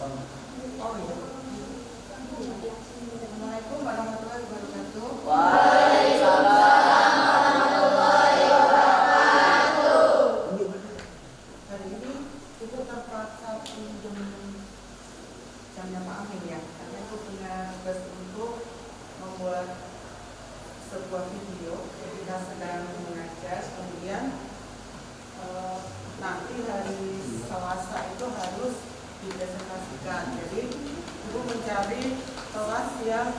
Oh iya. Assalamualaikum warahmatullahi wabarakatuh. Waalaikumsalam warahmatullahi wabarakatuh. Hari ini itu terpaksa pinjam jamnya Pak Amin ya, karena itu punya tugas untuk membuat sebuah video. Kita sedang mengajar, kemudian nanti hari Selasa itu harus dipresentasikan. Jadi Ibu mencari kelas yang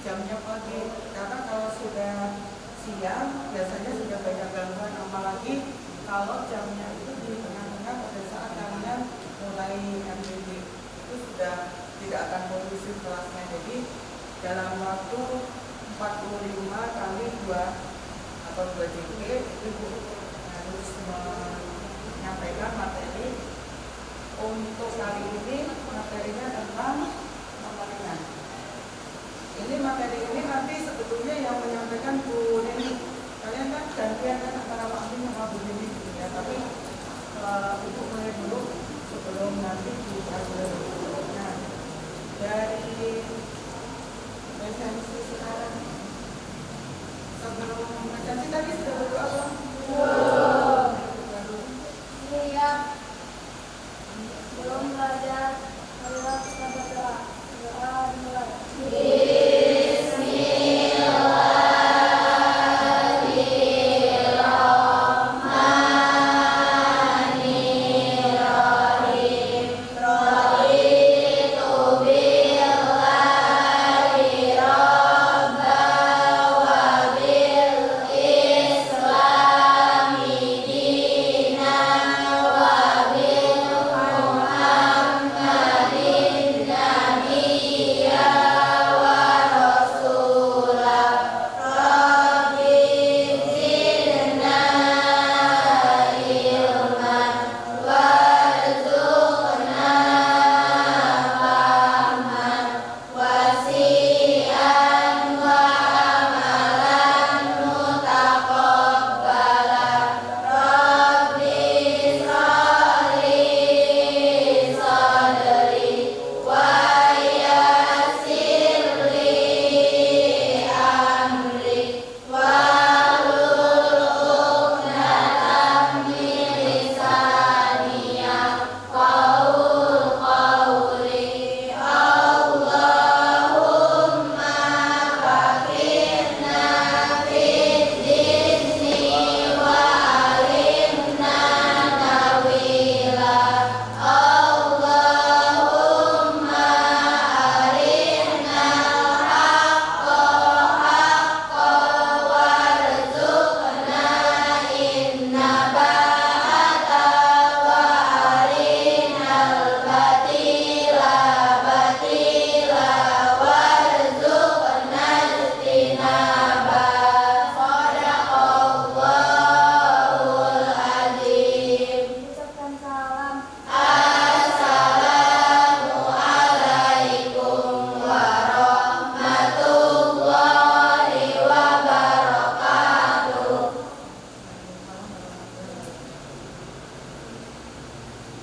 jamnya pagi, karena kalau sudah siang biasanya sudah banyak gangguan, apalagi kalau jamnya itu di tengah-tengah pada saat kalian mulai MDD itu sudah tidak akan kondusif kelasnya. Jadi dalam waktu 45 kali 2 atau 2 JP Ibu harus menyampaikan materi. Untuk kali ini materinya tentang pemaringan. Ini materi ini nanti sebetulnya yang menyampaikan Bu Neni. Kalian kan gantian kan antara Pak Amin sama Bu Neni gitu ya. Tapi Ibu mulai dulu sebelum nanti diperhatikan. Nah, dari presensi sekarang sebelum presensi tadi sudah berdoa belum? Iya. Belum belajar, marilah kita berdoa. Doa dimulai.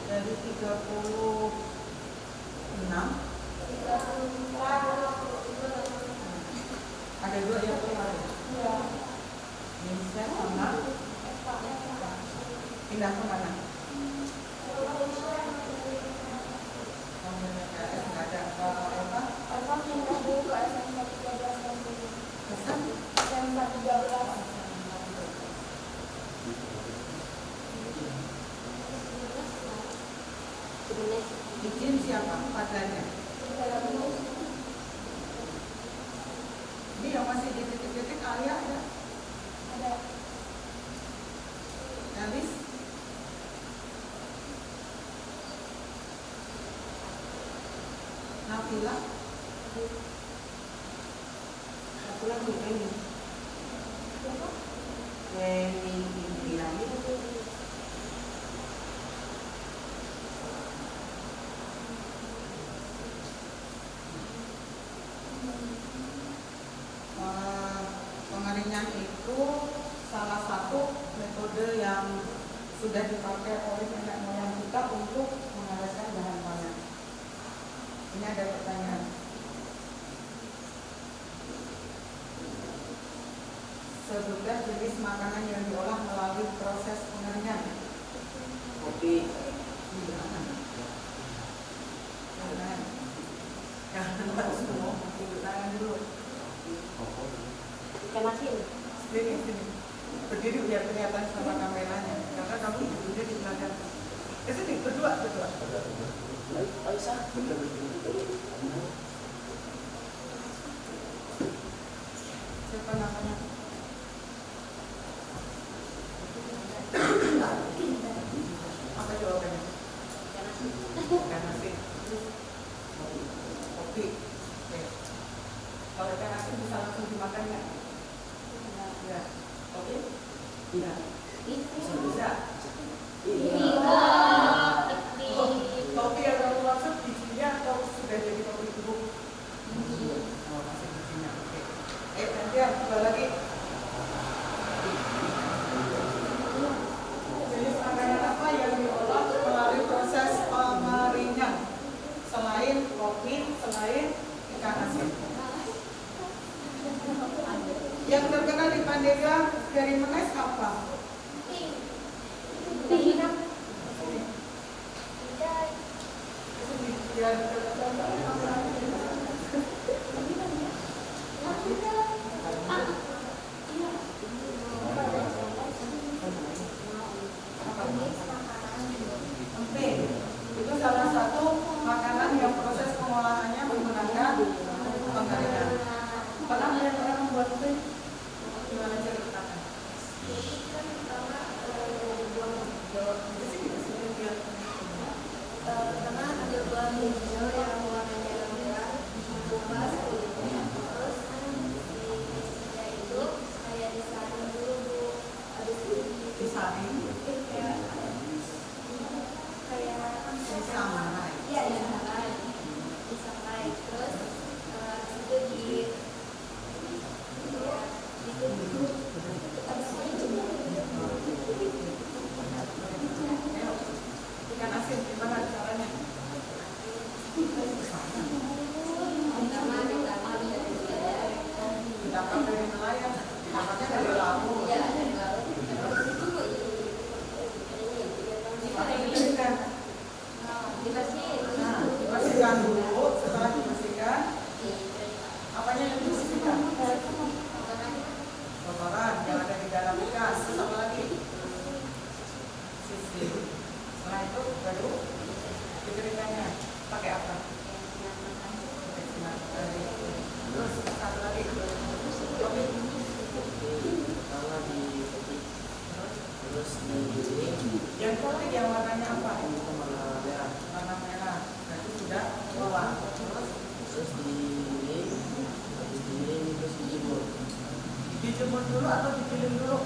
Dari 36 ada 2 yang keluar. Indonesia sama pindah ke mana? Nggak ada apa? Pesan? Izin siapa? Padanya. Ini yang masih di titik-titik Alia ada? Ada. Elis? Nafila? Nafila Bu Eni. Eni Indriani. Pengeringan itu salah satu metode yang sudah dipakai oleh nenek moyang kita untuk mengawetkan bahan pangan. Ini ada pertanyaan. Sebutkan jenis makanan yang diolah melalui proses pengeringan. Kopi. Jangan semua tangan dulu. Ikan asin. Sini. Berdiri biar kelihatan sama kameranya. Karena kamu duduknya di belakang. Sini, berdua. Aisyah. Siapa namanya? Apa jawabannya? Ikan asin. Kopi. Oke. Kalau ikan asin bisa langsung dimakan nggak? Ya. Kopi? Tidak. Bisa. Kopi yang kamu maksud bijinya atau sudah jadi kopi bubuk? Oh, masih bijinya. Oke. Nanti coba lagi. Jenis makanan apa yang diolah melalui proses pengeringan selain kopi, selain ikan asin? Yang terkenal di Pandeglang dari Menes apa? Emping. Itu salah satu makanan yang proses pengolahannya menggunakan pengeringan. Pernah melihat orang membuat emping? Gimana cara letakkan? Pertama ada buah hijau yang warnanya merah, dikupas, terus itu kayak disaring dulu Bu. Habis itu Disaring. Disamai. Iya disamai, terus itu Ikan asin gimana caranya? Ditangkap dari nelayan, ditangkapnya dari laut. Dibersihkan. Nah, dibersihkan dulu. Setelah dibersihkan, apanya yang dibersihkan? Kotoran yang ada di dalam ikan. Terus apa lagi? Sisi. Setelah itu baru dikeringkannya. Pakai apa? Terus satu lagi. Kopi. Pertama dipetik, terus digiling. Yang kopi yang warnanya apa? Itu warna merah. Warna merah. Berarti sudah keluar. Terus digiling, habis digiling terus dijemur. Dijemur dulu atau digiling dulu?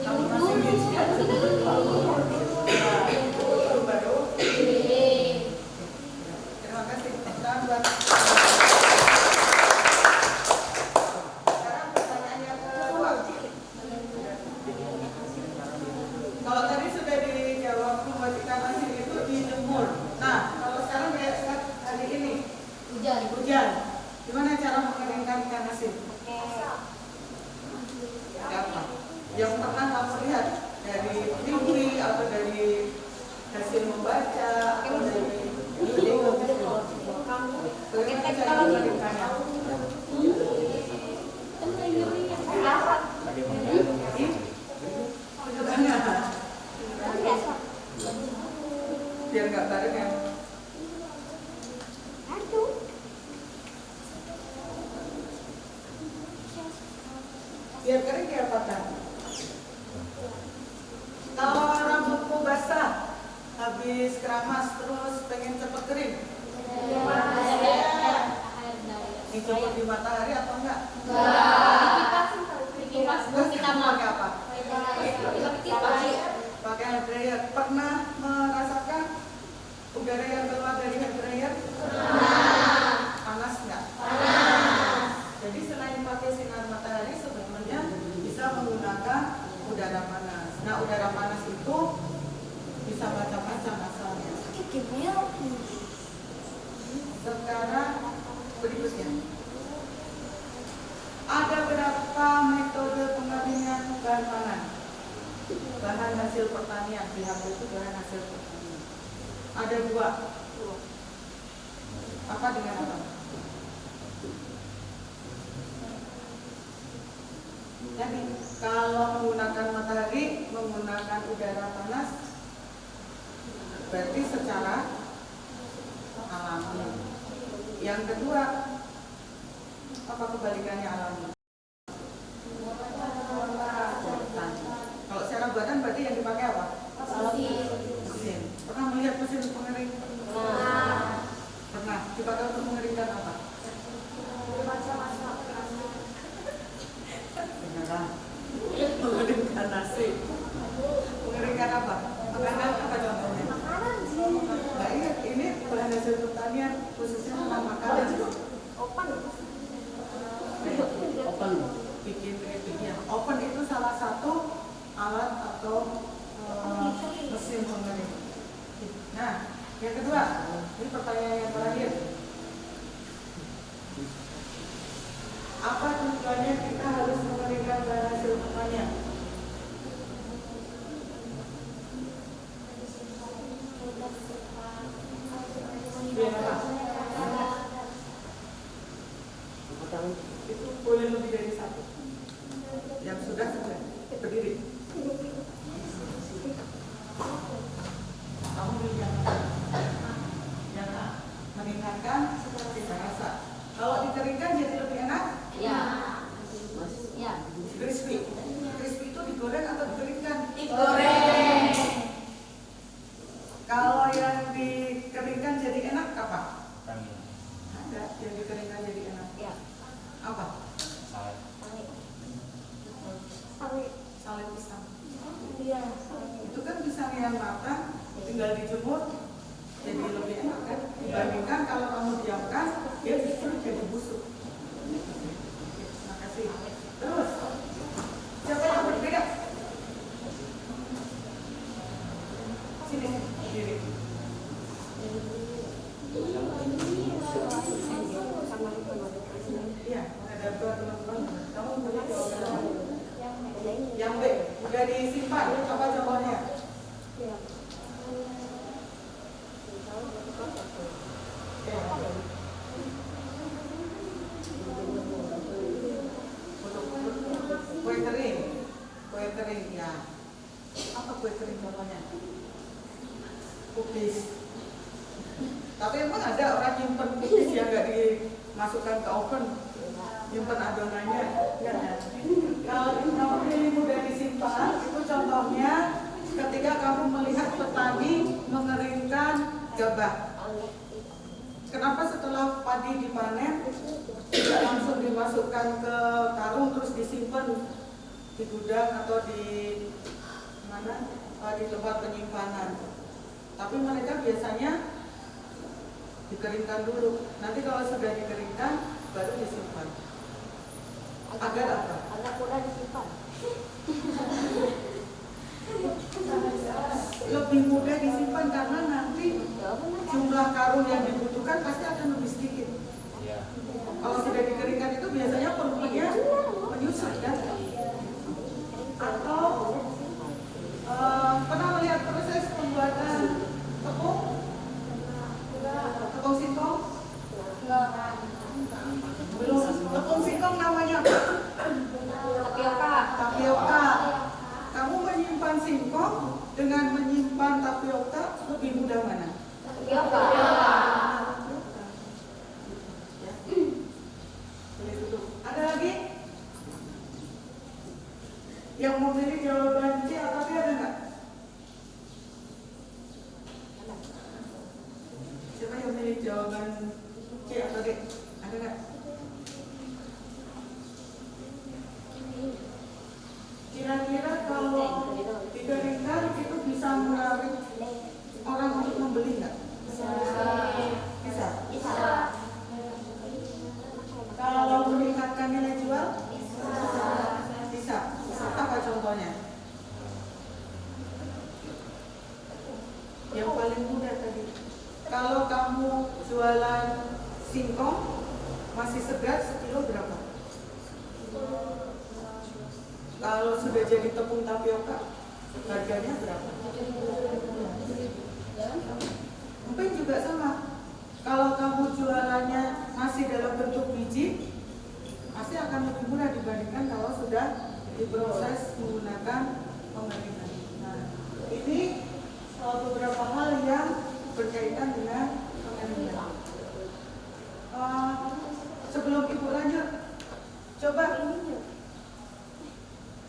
Kamu masih bijian? Baru. Terima kasih. Sekarang pertanyaan yang kedua. Kalau tadi sudah dijawab membuat ikan asin itu dijemur. Nah, kalau sekarang kayak hari ini hujan. Gimana cara mengeringkan ikan asin? Apa? Yang pernah kamu lihat dari TV atau dari hasil membaca atau dari bagaimana cara mengeringkannya? Biar nggak barengan. Biar kering kayak apa kan? Kalau rambutmu basah, habis keramas terus pengen cepet kering, dijemur di matahari atau enggak? Terus pakai apa? Pakai hair dryer. Pernah merasakan udara yang keluar dari hair dryer? Panas nggak? Jadi selain pakai sinar matahari, sebenarnya bisa menggunakan udara panas. Nah, udara panas itu bisa macam-macam asalnya. berikutnya. Ada berapa metode pengeringan bahan pangan? Bahan hasil pertanian, BHP itu bahan hasil pertanian. Ada 2. Apa dengan apa? Jadi kalau menggunakan matahari, menggunakan udara panas, berarti secara alami. Yang kedua, apa kebalikannya alami? Kalau secara buatan berarti yang dipakai apa? Mesin. Pernah melihat mesin pengering? Pernah. Dipakai untuk mengeringkan apa? Beneran. Mengeringkan nasi. Mengeringkan apa? Makanan apa contohnya? Nah, ini bahan hasil pertanian khususnya tentang makanan. Open. Bikin oven itu salah satu alat atau mesin pengering. Nah, yang kedua, ini pertanyaan yang terakhir. Apa tujuannya kita harus mengeringkan bahan hasil pertanian? Biar apa? Itu boleh lebih dari 1. Yang sudah berdiri. Kamu pilih yang A. Yang A meningkatkan cita rasa. Kalau dikeringkan jadi lebih enak? Crispy. Crispy itu digoreng atau dikeringkan? Digoreng. Kalau yang dikeringkan jadi enak apa? Ada yang dikeringkan jadi enak. Apa? Sawit pisang. Itu kan pisang yang matang, tinggal dijemur, jadi lebih enak kan? Dibandingkan kalau kamu diamkan, dia justru jadi busuk. Terima kasih. Terus, siapa yang berbeda? Sini, diri. Iya, ada dua teman-teman. Kamu punya jawaban apa? Yang B, udah disimpan. Apa contohnya? Kue kering ya. Apa kue kering contohnya? Cookies. Tapi emang ada orang nyimpen cookies yang nggak dimasukkan ke oven, nyimpen adonannya, enggak ya? Kalau ini mudah disimpan, itu contohnya ketika kamu melihat petani mengeringkan gabah. Kenapa setelah padi dipanen tidak langsung dimasukkan ke karung terus disimpan di gudang atau di mana? Di tempat penyimpanan. Tapi mereka biasanya dikeringkan dulu. Nanti kalau sudah dikeringkan baru disimpan. Agar apa? Agar mudah disimpan. Lebih mudah disimpan karena nanti jumlah karung yang dibutuhkan pasti akan lebih sedikit. Kalau sudah dikeringkan itu biasanya volumenya menyusut kan? Atau pernah melihat proses pembuatan tepung? Tepung singkong? Belum. Tepung singkong namanya apa? Tapioka. Kamu menyimpan singkong dengan menyimpan tapioka lebih mudah mana? Tapioka. Ada lagi? Yang memilih jawaban C atau B ada nggak? Siapa yang memilih jawaban C atau D? Ada nggak? Kira-kira kalau dikeringkan itu bisa menarik orang untuk membeli nggak? Bisa. Kalau meningkatkan nilai jual? Bisa. Apa contohnya? Yang paling mudah tadi. Kalau kamu jualan singkong, masih segar sekilo berapa? Kalau sudah jadi tepung tapioka, harganya berapa? Mungkin juga sama. Kalau kamu jualannya masih dalam bentuk biji, pasti akan lebih murah dibandingkan kalau sudah diproses menggunakan pengeringan. Nah, ini beberapa hal yang berkaitan dengan pengeringan. Sebelum ibu lanjut, coba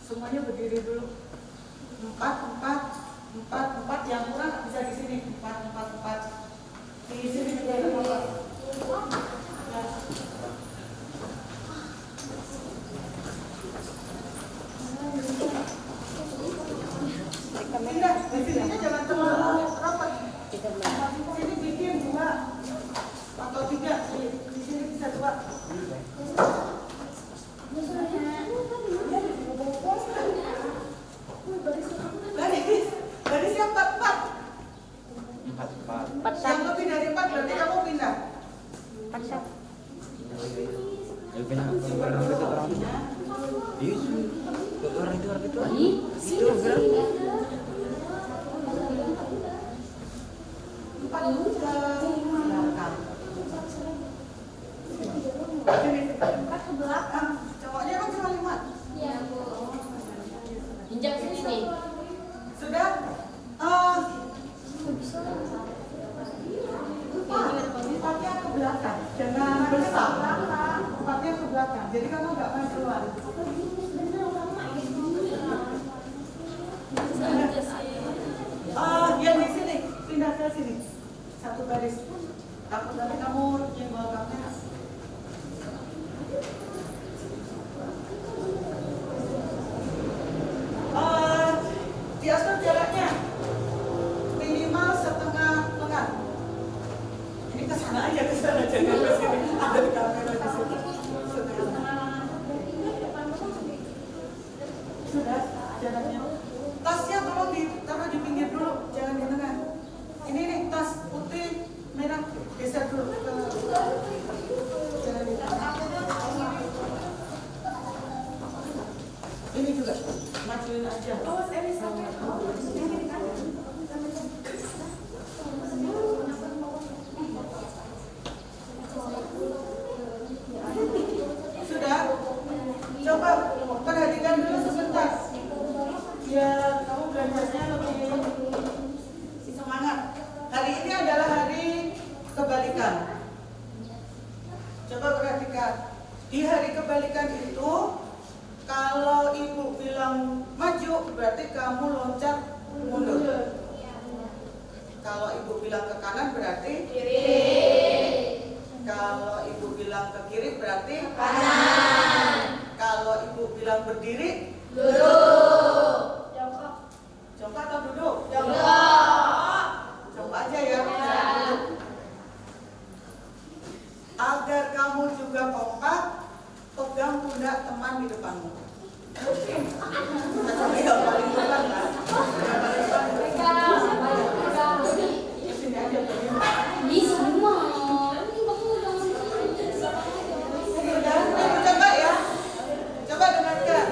semuanya berdiri dulu. 4 yang kurang bisa di sini. 4. Di sini juga ada apa? Pindah, di sini jangan terlalu rapat. Sini bikin 2 atau 3. Di sini bisa 2. Dari siapa 4? 4. Yang lebih dari 4 berarti kamu pindah. 4. Ayo pindah ke orang itu orang. Iya, ke orang itu. Itu bilang 4 ke belakang. Cowoknya kan cuma 5. Ya, Bu. Injak sini nih. Sudah? Empatnya ke belakang, jangan bersama. Empatnya ke belakang, jadi kamu nggak main keluar. Yang di sini pindah ke sini, 1 baris. Takut nanti kamu nyenggol kamera. Diatur jaraknya minimal setengah lengan. Ini ke sana aja, jangan ke sini. Ada di kamera di sini. Sudah jaraknya. Tasnya tolong ditaruh di pinggir dulu, jangan di tengah. Ini nih tas putih merah, geser dulu ke jangan di tengah. Ini juga majuin aja. Sudah? Coba perhatikan dulu sebentar. Biar kamu belajarnya lebih semangat. Hari ini adalah hari kebalikan. Coba perhatikan. Di hari kebalikan itu, kalau ibu bilang maju, berarti kamu loncat mundur. Kalau ibu bilang ke kanan, berarti kiri. Kalau ibu bilang ke kiri, berarti kanan. Kalau ibu bilang berdiri, duduk. Jongkok atau duduk? Jongkok. Coba aja ya. Agar kamu juga kompak, pegang pundak teman di depanmu. Tapi yang paling depan lah. Sini aja Di semua. Coba ya. Coba dengarkan.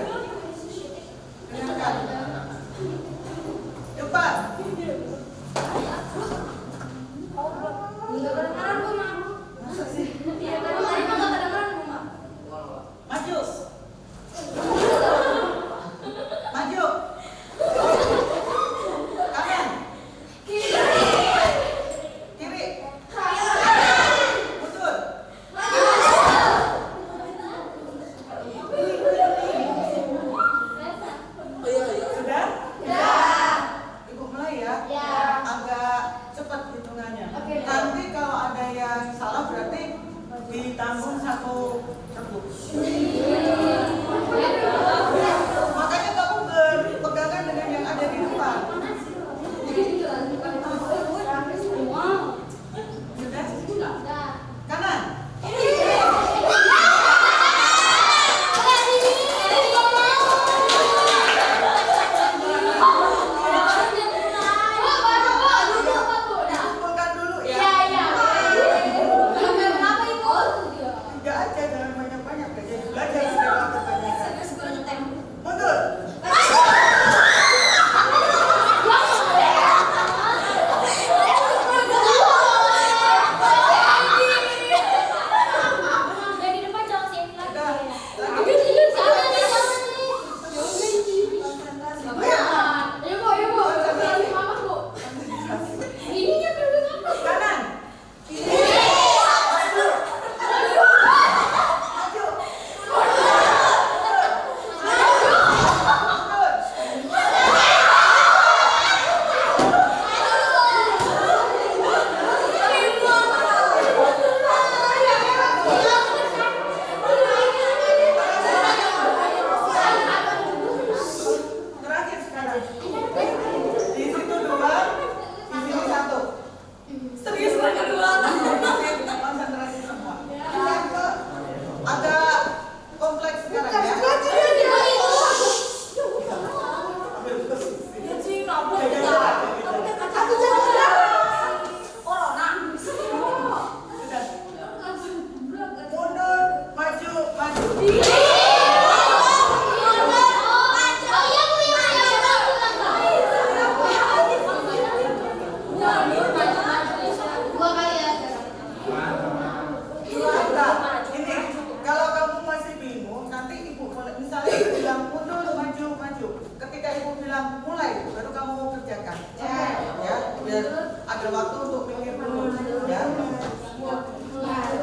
ada waktu untuk pikir dulu ya.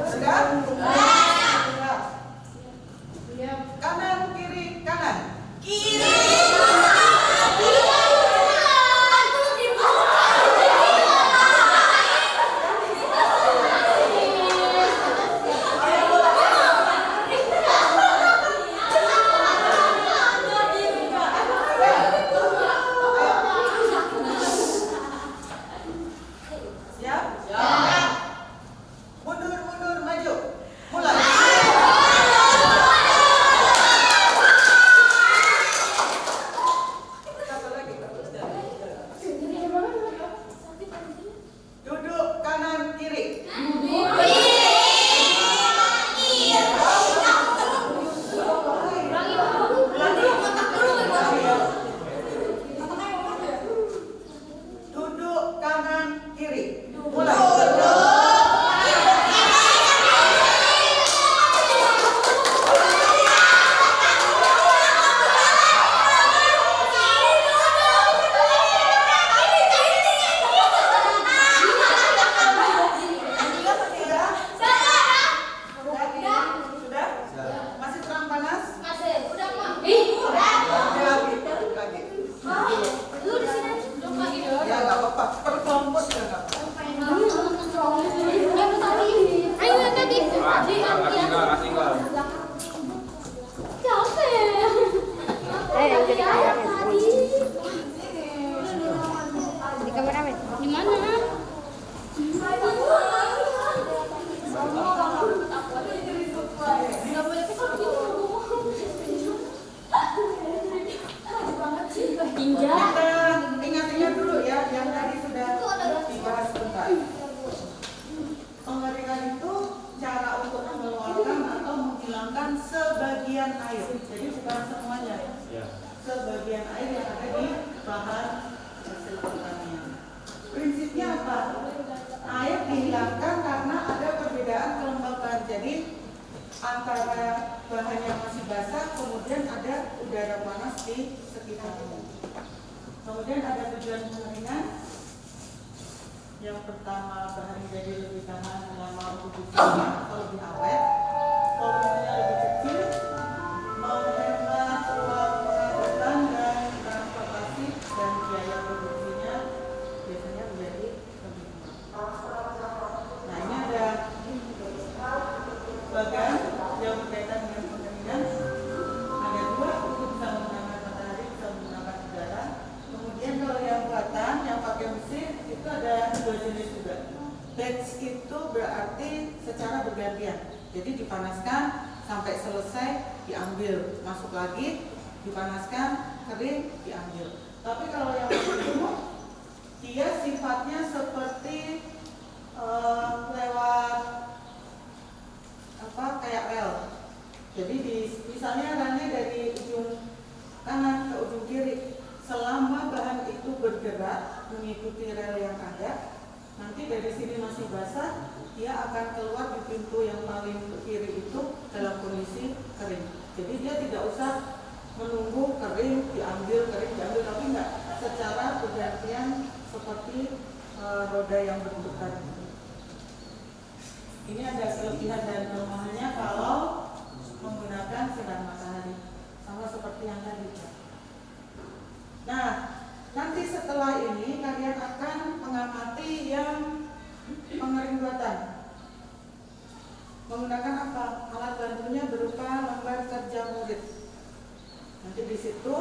Sudah? Sudah. Kanan, kiri, kanan. Kiri. Ingat-ingat dulu ya, yang tadi sudah dibahas sebentar. Pengeringan itu cara untuk mengeluarkan atau menghilangkan sebagian air. Jadi bukan semuanya ya. Sebagian air yang ada di bahan hasil pertanian. Prinsipnya apa? Air dihilangkan karena ada perbedaan kelembaban. Jadi antara bahan yang masih basah, kemudian ada udara panas di sekitarnya. Kemudian ada tujuan pengeringan. Yang pertama, bahan jadi lebih tahan lama untuk disimpan atau lebih awet, volumenya lebih kecil, menghemat ruang pengangkutan dan transportasi, dan biaya produksinya biasanya menjadi lebih murah. Nah, ini ada bagan yang berkaitan dengan pengeringan. Ada dua, itu bisa menggunakan matahari, bisa menggunakan udara. Kemudian kalau yang buatan, yang pakai mesin, itu ada dua jenis juga. Batch itu berarti secara bergantian. Jadi dipanaskan sampai selesai, diambil, masuk lagi, dipanaskan, kering, diambil. Tapi kalau yang itu, dia sifatnya seperti lewat kayak rel. Jadi misalnya relnya dari ujung kanan ke ujung kiri. Selama bahan itu bergerak mengikuti rel yang ada, nanti dari sini masih basah, dia akan keluar di pintu yang paling ke kiri itu dalam kondisi kering. Jadi dia tidak usah menunggu kering, diambil, tapi enggak secara bergantian seperti roda yang berputar. Ini ada kelebihan dan kelemahannya kalau menggunakan sinar matahari, sama seperti yang tadi. Nah, nanti setelah ini kalian akan mengamati yang pengering buatan. Menggunakan apa? Alat bantunya berupa lembar kerja murid. Nanti di situ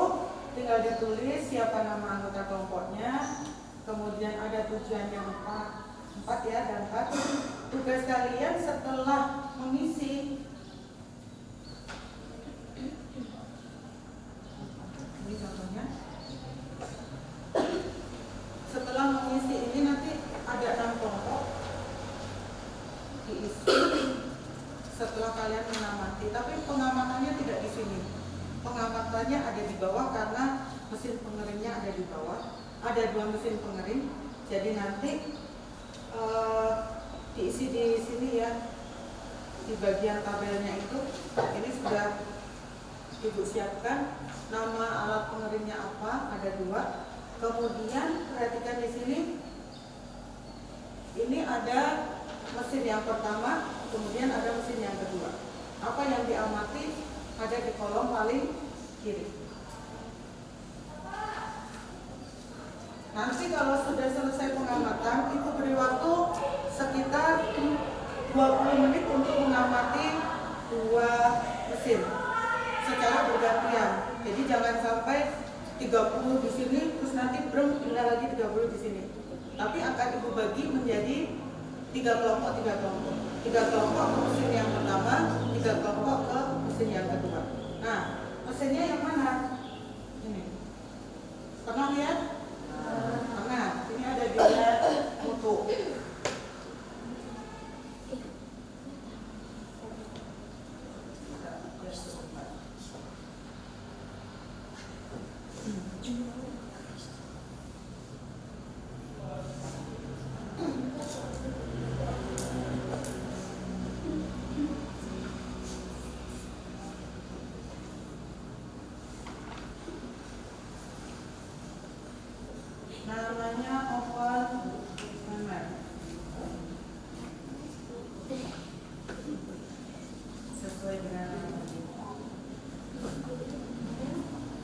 tinggal ditulis siapa nama anggota kelompoknya, kemudian ada tujuannya empat ya, dan 4. Tugas kalian setelah mengisi ini contohnya. Setelah mengisi ini nanti ada 6 kelompok diisi setelah kalian mengamati. Tapi pengamatannya tidak di sini. Pengamatannya ada di bawah karena mesin pengeringnya ada di bawah. Ada 2 mesin pengering. Jadi nanti diisi di sini ya, di bagian tabelnya itu. Ini sudah Ibu siapkan. Nama alat pengeringnya apa? Ada 2. Kemudian perhatikan di sini mesin yang pertama, kemudian ada mesin yang kedua. Apa yang diamati ada di kolom paling kiri. Nanti kalau sudah selesai pengamatan, itu beri waktu sekitar 20 menit untuk mengamati dua mesin secara bergantian. Jadi jangan sampai 30 di sini, terus nanti pindah lagi 30 di sini. Tapi akan Ibu bagi menjadi 3 kelompok. 3 kelompok ke mesin yang pertama, 3 kelompok ke mesin yang kedua. Nah, mesinnya yang mana? Ini. Pernah lihat? Pernah. Ini ada di foto. Namanya oven hammer. Sesuai dengan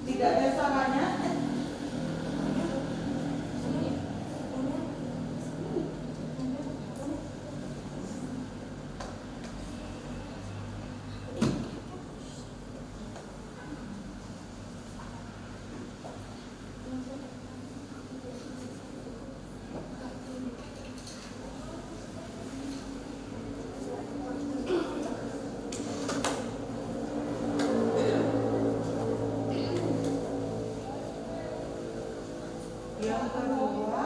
tidak ada salahnya. Yang kedua,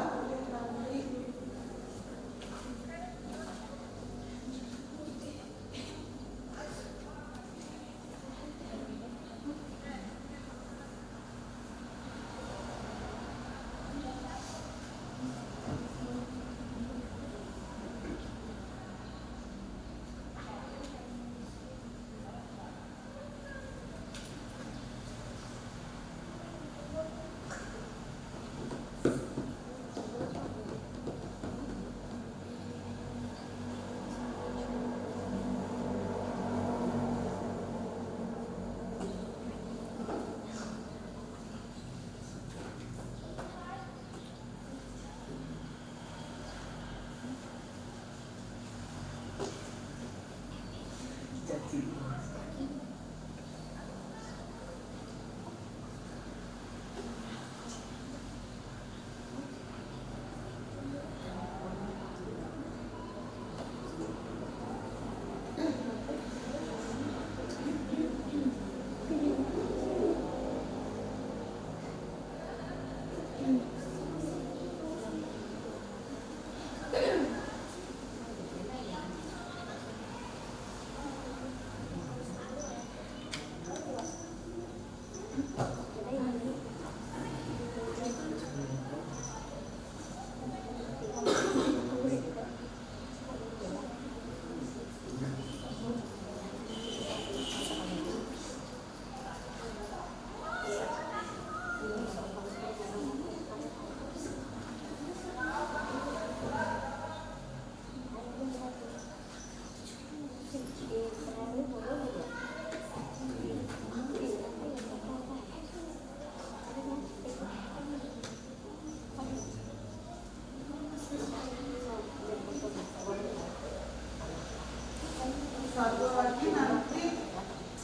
satu lagi nanti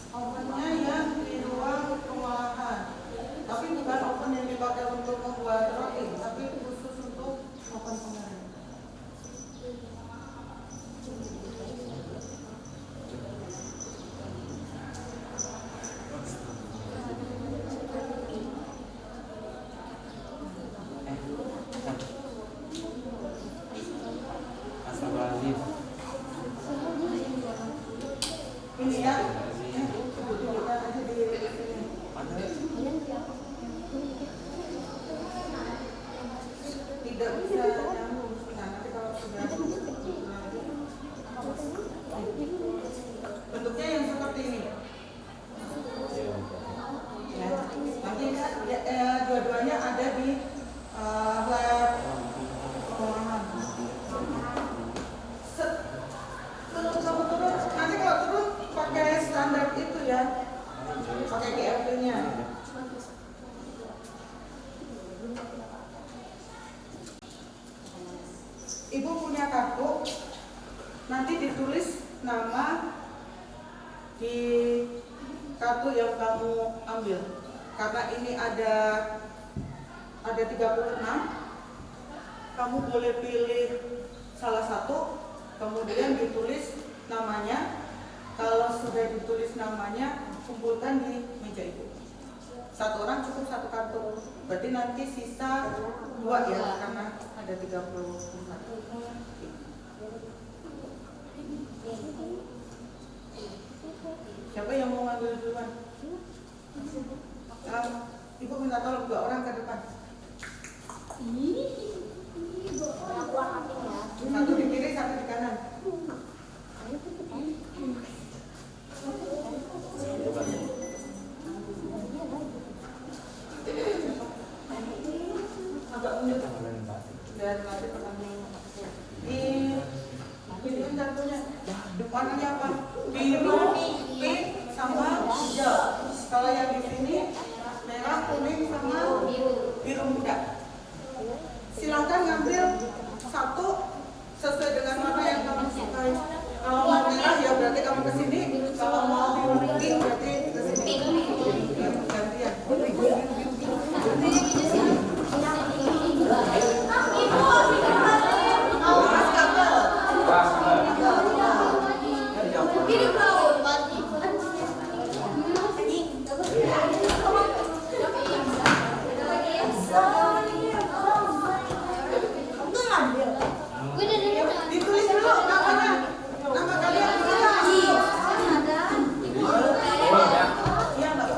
ovennya yang di ruang pengolahan, tapi bukan oven yang dipakai untuk membuat roti, tapi khusus untuk oven pengering. Astagfirullahaladzim. Ini ya, kita aja di sini. Tidak bisa nyambung, nah, nanti kalau sudah bentuknya yang seperti ini. Ya, nanti dua-duanya ada di lab pengolahan. Ibu punya kartu, nanti ditulis nama di kartu yang kamu ambil. Karena ini ada 36, kamu boleh pilih salah satu, kemudian ditulis namanya. Kalau sudah ditulis namanya, kumpulkan di meja ibu. Satu orang cukup satu kartu, berarti nanti sisa 2 ya, karena ada 34. Siapa yang mau ngambil duluan? Ibu minta tolong 2 orang ke depan. Satu di kiri, satu di kanan. Agak unik. Dan nanti ini kartunya. Warnanya apa? Biru, pink, sama hijau. Kalau yang di sini merah, kuning, sama biru muda. Silakan ngambil satu sesuai dengan warna yang kamu sukai. Kalau mau merah ya berarti kamu ke sini. Kalau mau biru pink berarti ke sini. Gantian. Ditulis dulu namanya. Nama kalian ditulis. Iya, Mbak.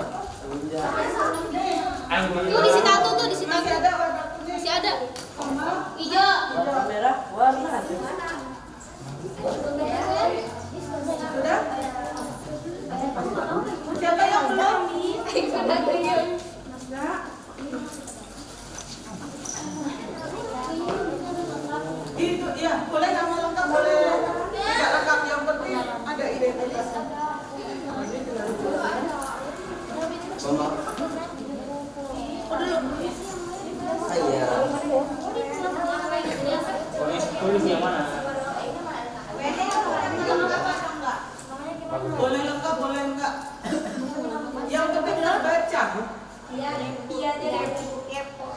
Tuh di situ tuh di situ. Masih ada warna kuning. Masih ada. Sama Hijau. Merah warna sudah? Siapa yang belum? Itu ya, boleh nama lengkap, boleh tidak lengkap, yang penting ada identitasnya. saya Tulis yang mana? Boleh lengkap, boleh enggak. Yang penting terbaca. Iya, dia kepo.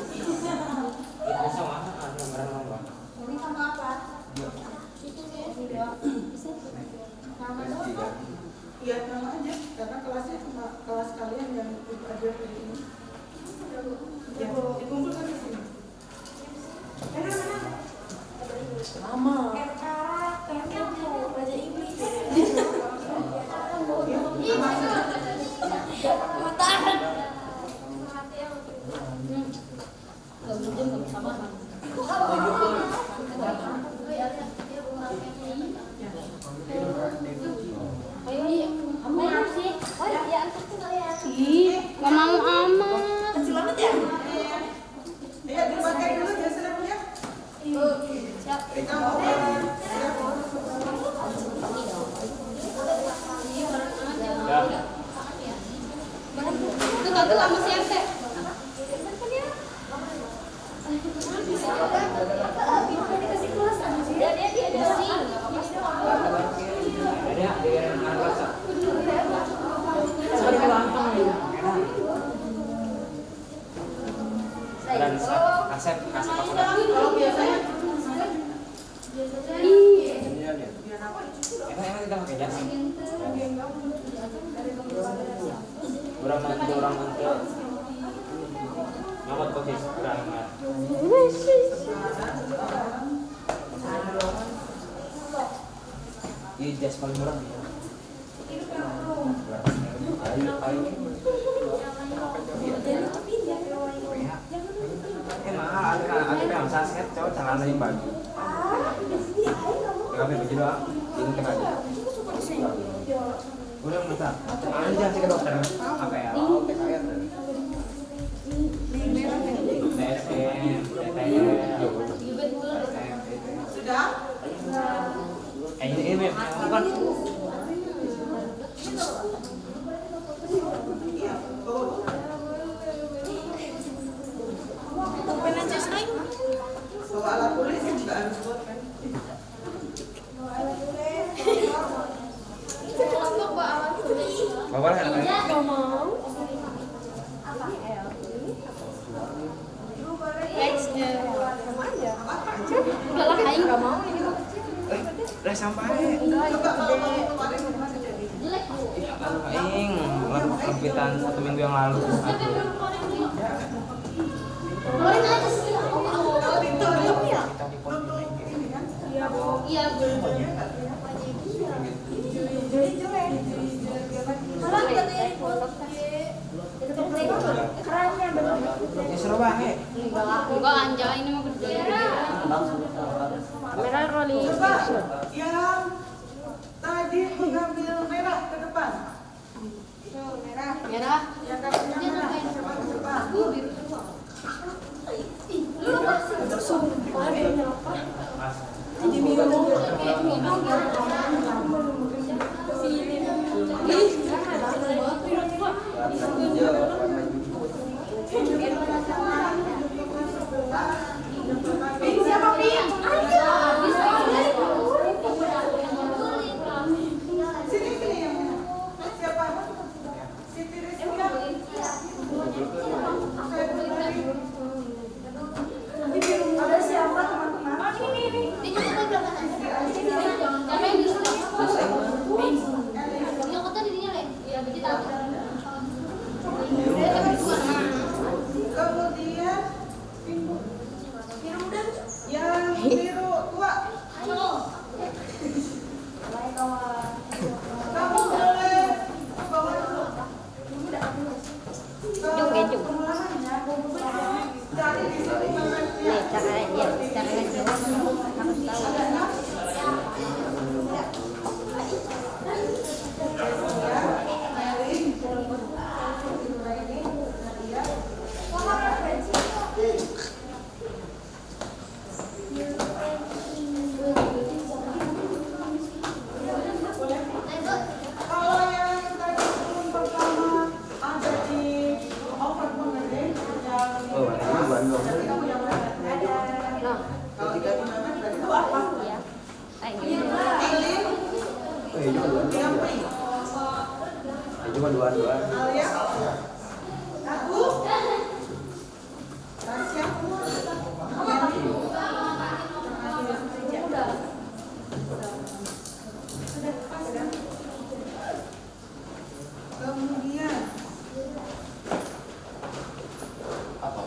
Itu sama gambaran apa? Ini sama apa? Itu dia. Nama Iya, nama aja, karena kelasnya cuma kelas kalian yang ikut aja kayak ini. Ya, dikumpulkan di sini. lama Gak mau amat. Kecil banget ya? Iya, dipakai dulu ya, sudah punya. Siap. Kita mau Itu tante kamu siapa? Dan kasep apa? kalau biasanya Emang kita pakai jas? Orang nanti ngamat kopi kurang. Ini jas paling murah nih. Ada yang saset cowok celana yang baju. Kami baju doang, ini tengah aja. Udah masa, aja sih ke dokter. Apa ya? TKR. sudah. Ini bukan. Iya, bawa. Bawa alat tulis juga harus buat kan? Kelompok awan sulit. Bapak lah anak-anak. Gak mau. Guys, Sama aja. udah lah aing nggak mau ini. Lah sampai. Coba kalau kamu kemarin gimana jadi? Jelek. Aing lempitan 1 minggu yang lalu. Keluarin aja sih. Pintu belum ya? Kita di pos Untuk ini kan? Iya, belum. Jadi jelek. Keren katanya di foto. Kerennya bener. Ya seru banget. Enggak anjay ini mau kerja. Merah rolling Coba action. yang tadi mengambil merah ke depan. Merah. Yang kartunya merah coba ke depan. Biru semua. Lu masih Sumpah demi apa? Siapa Pin? Sini sini yang mana? Siapa? Siti Rizkia. Saya berbagi. Ada siapa teman-teman? Dia juga tadi bilang kan. Siapa yang biru? Yang kata dirinya Le. Iya, begitu. Kemudian yang biru tua. Kamu boleh bawa dulu. Jung. Pemulahannya, cari di situ Nih, caranya harus tahu. Kalau yang tadi turun pertama ada di open mengenai yang Oh, ini Bandung. kamu yang mana? Nah, Kalau di mana tadi itu apa? ya. Elin, Oh, ini cuma dua. yang Pri, Ini cuma dua. Alia, aku, Tasya, Yanti. Kemudian Apa?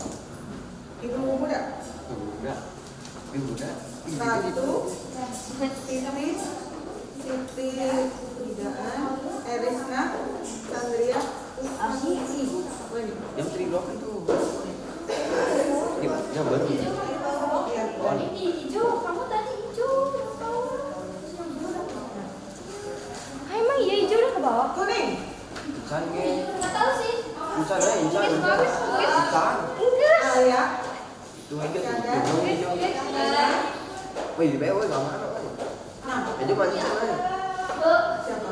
ibu muda Udah. Ini udah. satu, Siti, Hidaan, Erisna, Sandria, Jam 3 blok itu. Jam baru. Iya. Hijau, kamu tadi hijau. Emang iya hijau udah ke bawah? Kuning, Ikan ge. Nggak tahu sih. Ikan ya, ikan. Bagus, mungkin. Ikan. Alia, Itu aja tuh. Hijau. Wih, di BW enggak mana. nah, Aja masih mana? siapa?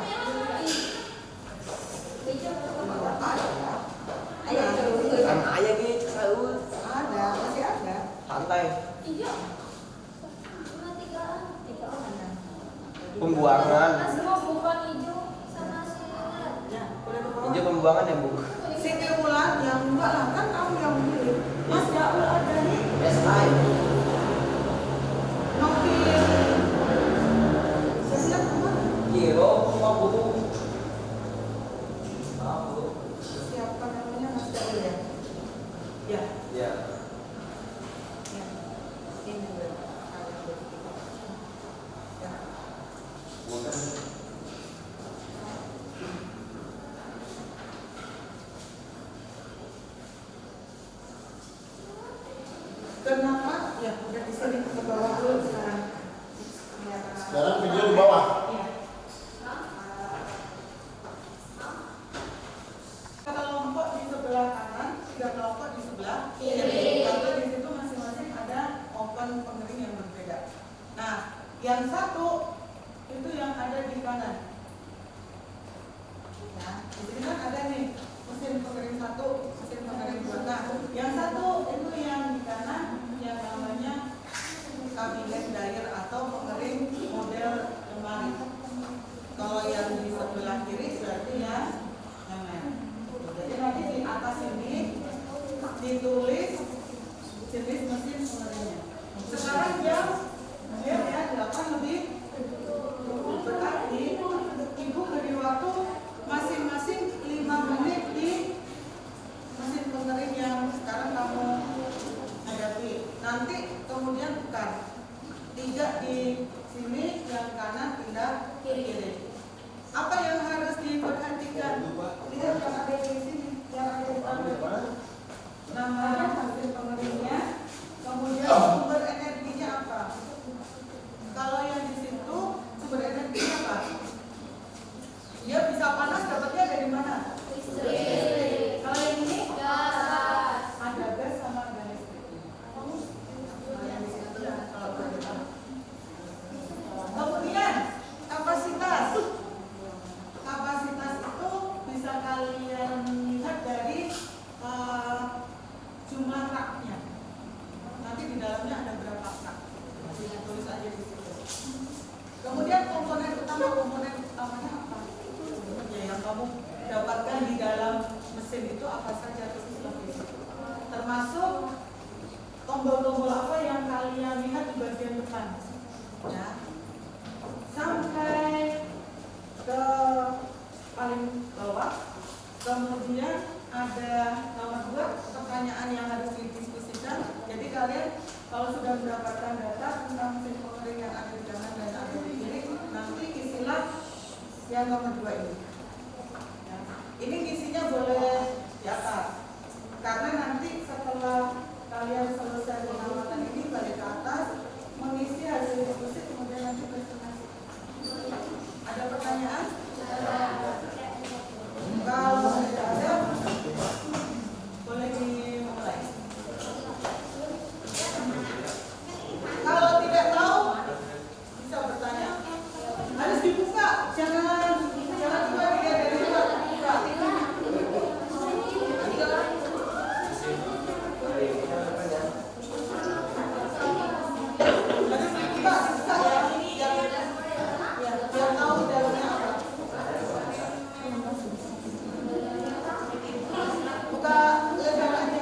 Kan aya gitu saeut. Ada, masih ada. Santai. Hijau. Pembuangan. Semua bukan hijau sama si Ya, boleh ke bawah. Hijau pembuangan ya, Bu. Siti Wulan yang enggak lah, kan kamu yang pilih. Mas Daul ada nih. SI. Novi. Siap kemana? Giro, mau Bu. Siapa namanya Mas Daul ya? Ya. Ya. Ya. Ini gue. Ya. Kenapa? Ya, udah di sini ke bawah dulu sekarang. Sekarang video di bawah. Iya. Kelompok di sebelah kanan, 3 kelompok di sebelah kiri. Karena di situ masing-masing ada open pengering yang berbeda. Nah, yang satu itu yang ada di kanan. Nah, di sini kan ada nih mesin pengering 1, mesin pengering 2. Nah, yang satu itu yang di kanan yang namanya kabinet kemudian bukan. 3 di sini, yang kanan pindah kiri. Apa yang harus diperhatikan? Lihat yang ada di sini, yang ada di tengah. Nama hasil pengerinnya, kemudian sumber energinya apa? Kalau yang di situ sumber energinya apa? Dia bisa panas, dapatnya dari mana? Listrik. Kalau yang ini? Gas. Ada gas sama ada listrik. Kemudian kapasitas. Kapasitas itu bisa kalian lihat dari jumlah raknya. Nanti di dalamnya ada berapa rak. Tulis aja di situ. Kemudian komponen utamanya apa? Ya, yang kamu dapatkan di dalam mesin itu apa saja termasuk tombol-tombol apa yang kalian lihat di bagian depan, ya, sampai ke paling bawah. Kemudian ada nomor 2 pertanyaan yang harus didiskusikan. Jadi kalian kalau sudah mendapatkan data tentang mesin pengering yang ada di kanan dan ada di kiri, nanti isilah yang nomor 2 ini. Ya. Ini isinya boleh di atas, karena nanti setelah kalian selesai pengamatan ini balik ke atas, mengisi hasil diskusi, kemudian nanti presentasi. Ada pertanyaan? Kalau tidak ada, boleh dimulai. Kalau tidak tahu, bisa bertanya. Harus dibuka, jangan cuma dilihat dari luar. Buka. Biar tahu dalamnya apa. Buka lebar aja.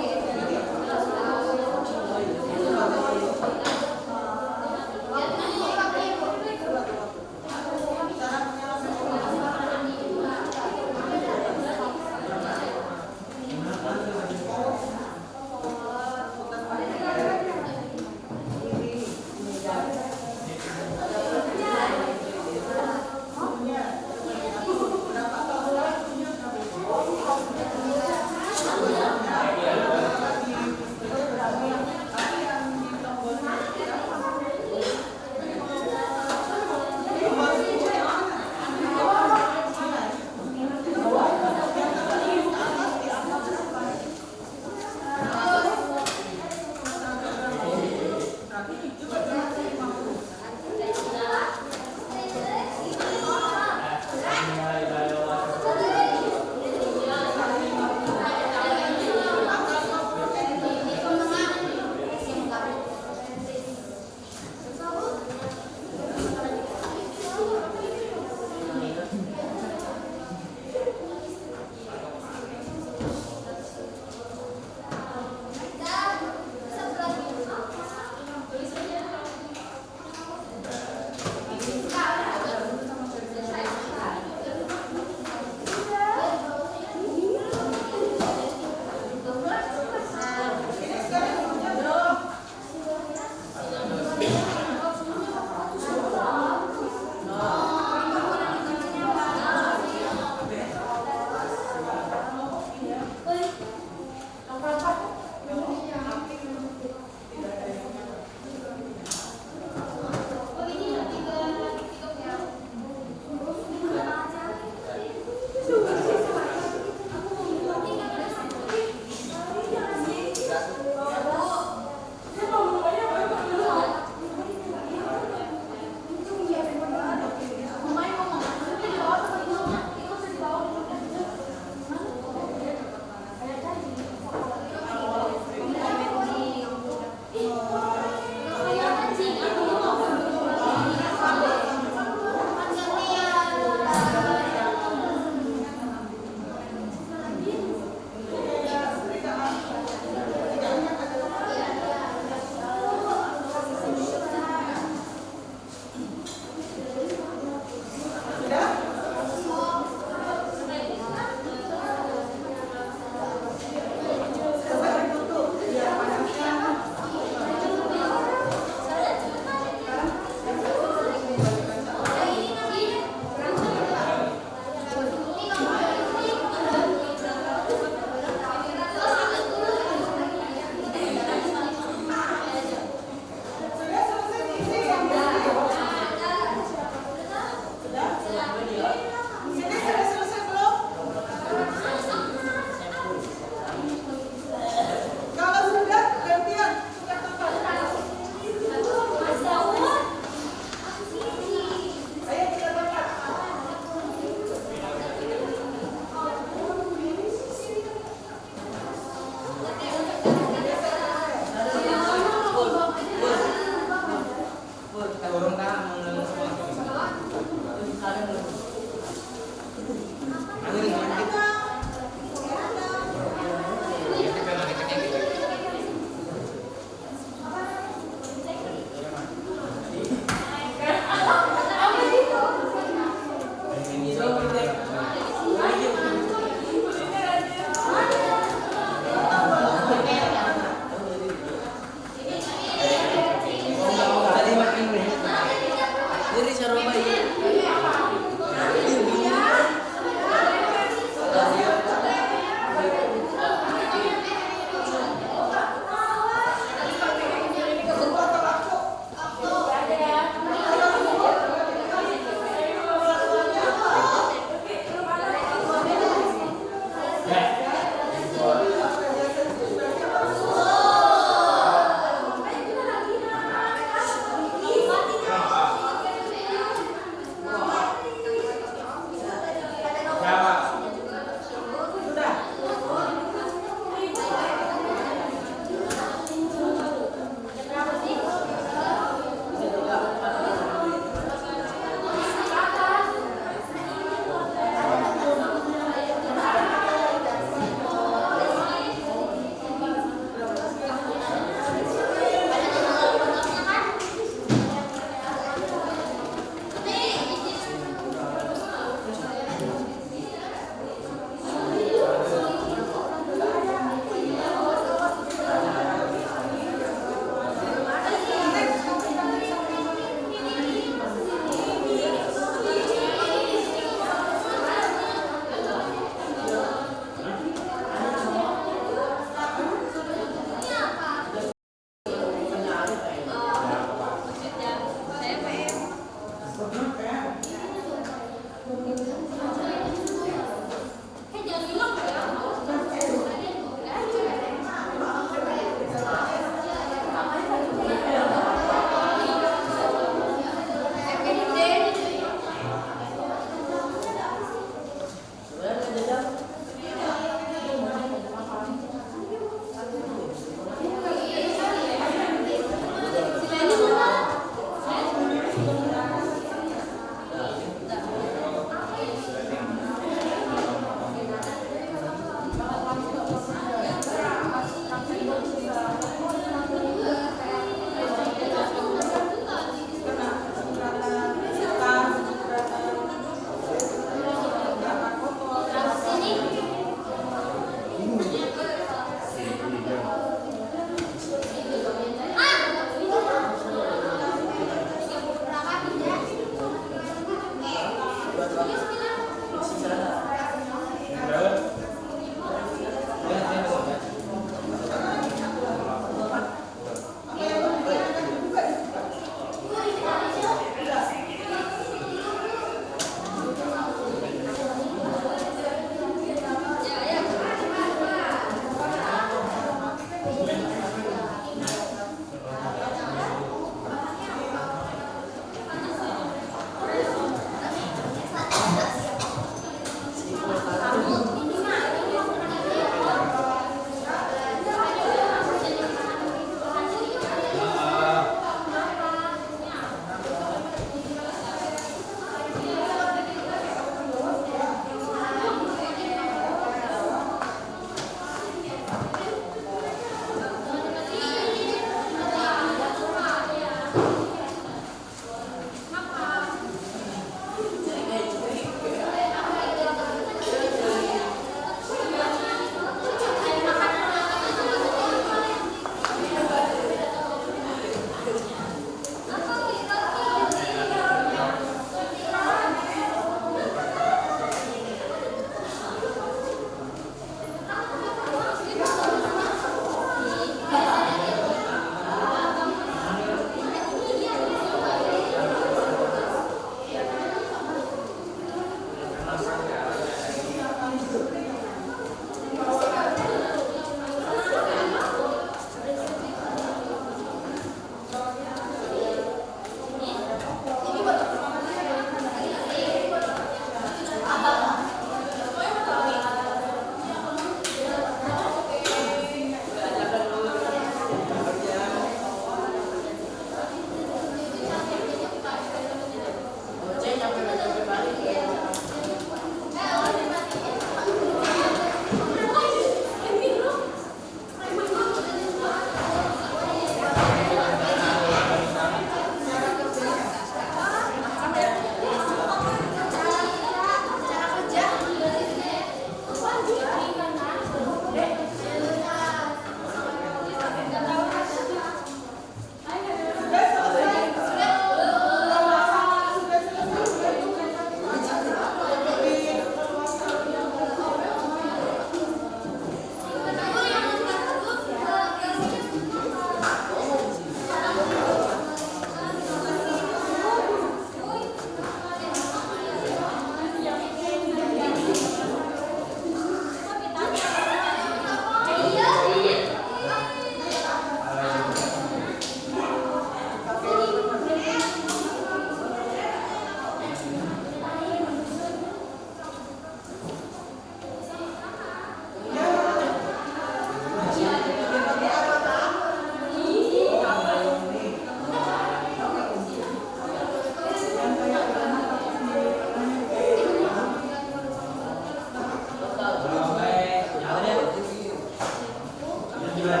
Kalau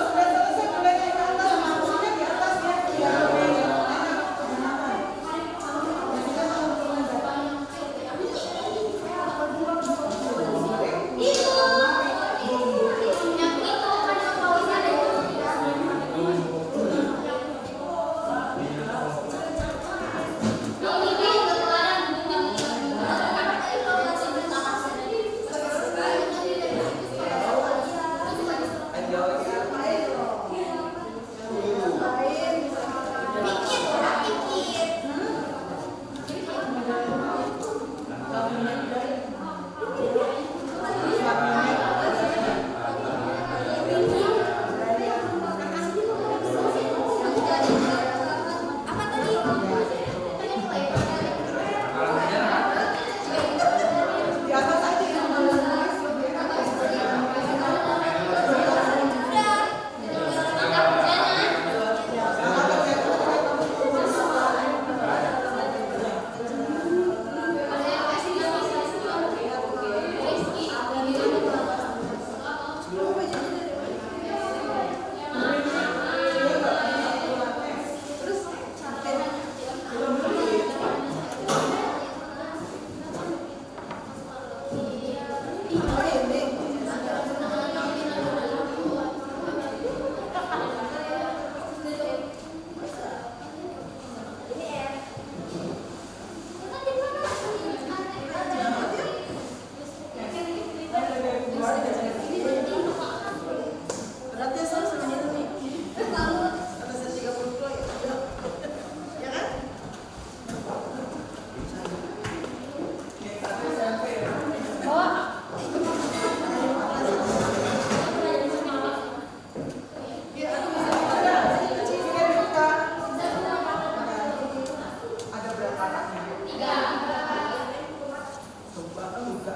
sudah selesai boleh naik ke atas, maksudnya di atas ya. Di atas aja yang beratnya sama itu nih. Atas 30 kilo ya. Ya kan? Ada berapa anaknya? 3. Coba buka.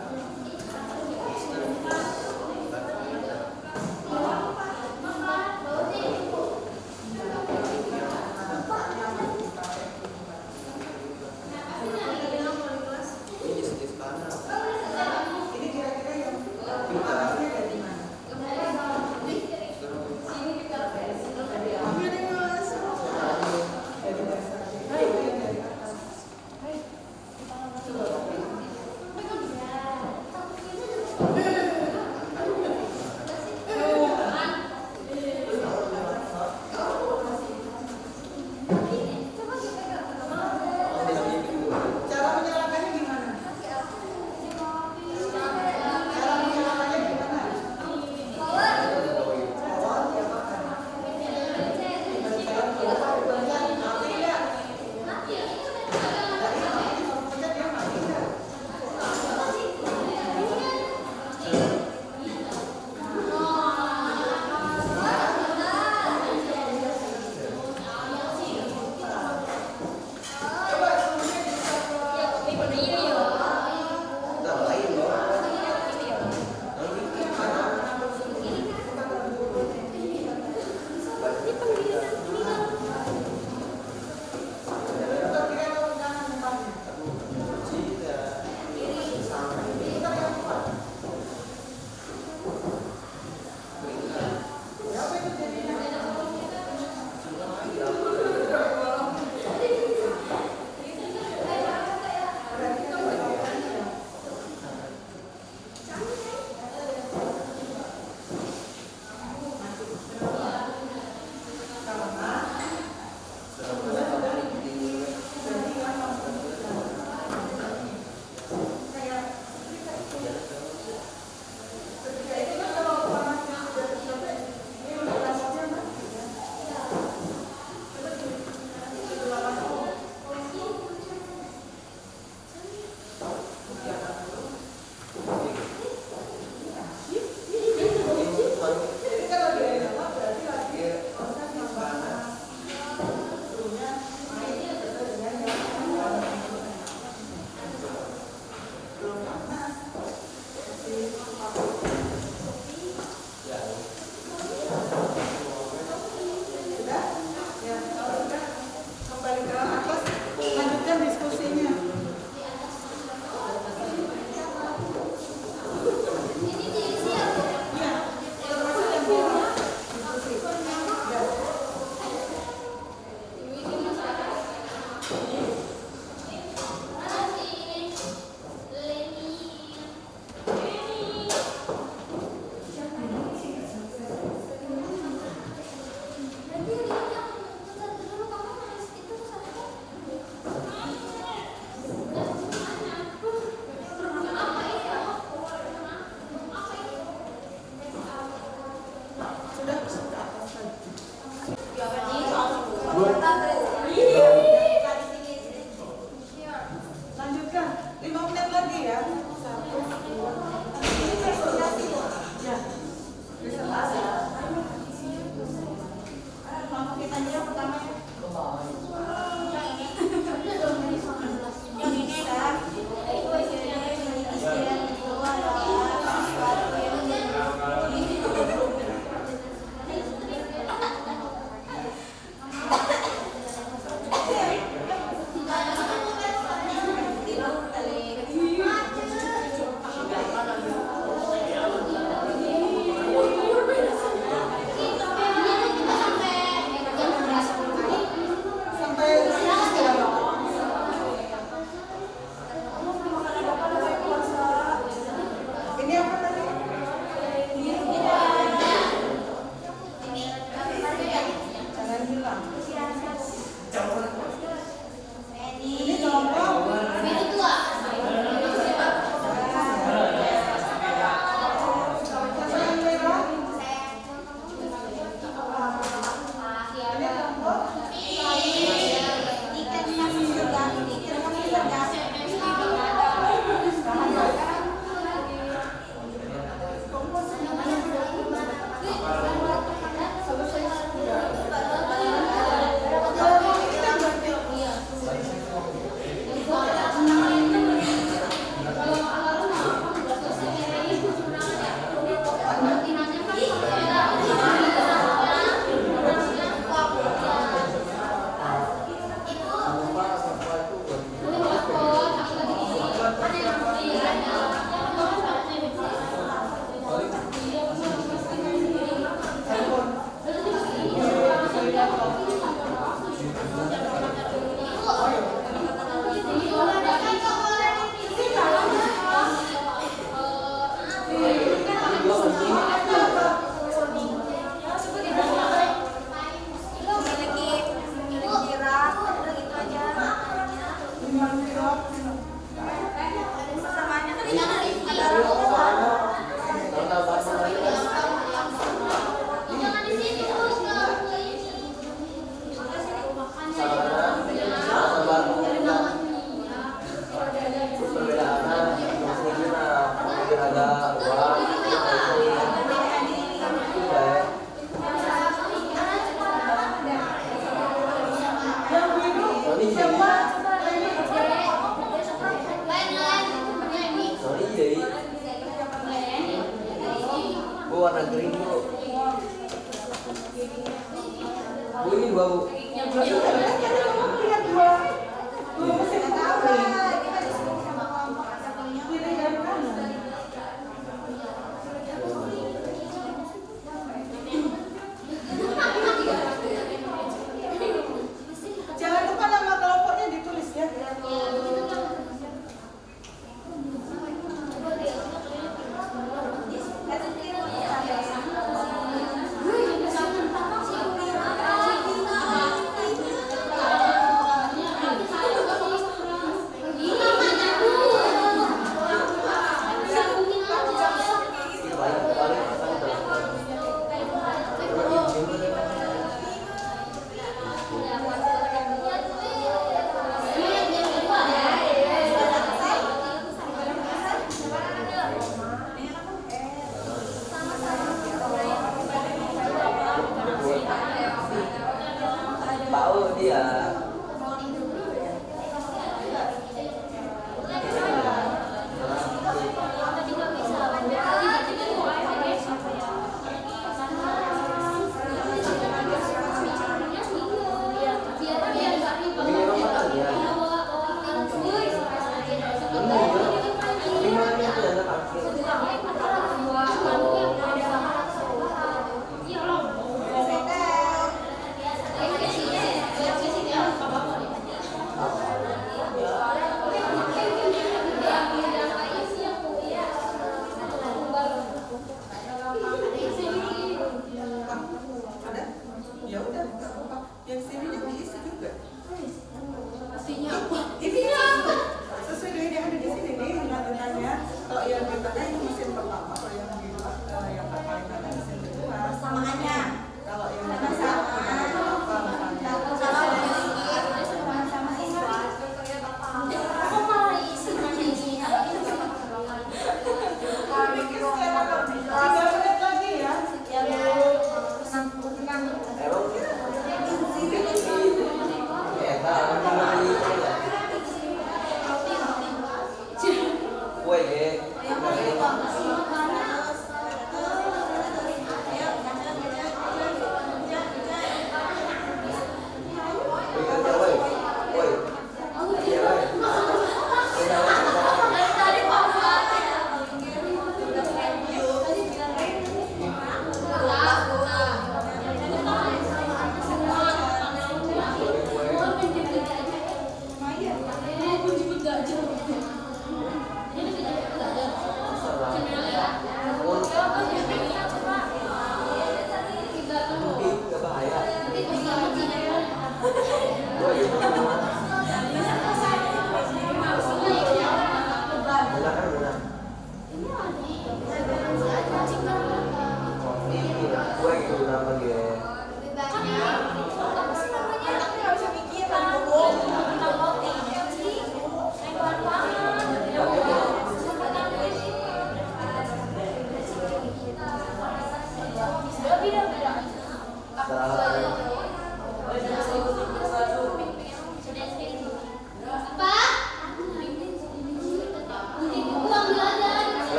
Yang biru siapa? Sorry jadi. Bu warna green bu. Bu ini dua bu. Lihat dua mesin tahu. Kiri dan kanan. Jangan lupa nama kelompoknya ditulis ya. Tahu dia. Ada? Ya udah, nggak apa-apa. Yang sini diisi juga. Isinya apa? Sesuai dengan yang ada di sini nih, lanjutannya. Kalau yang di tengah itu mesin pertama, kalau yang di yang paling kanan mesin kedua. Samaannya. Kalau yang di tengah apa misalnya? Tiga menit lagi ya.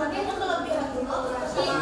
Pakai kelebihan dulu.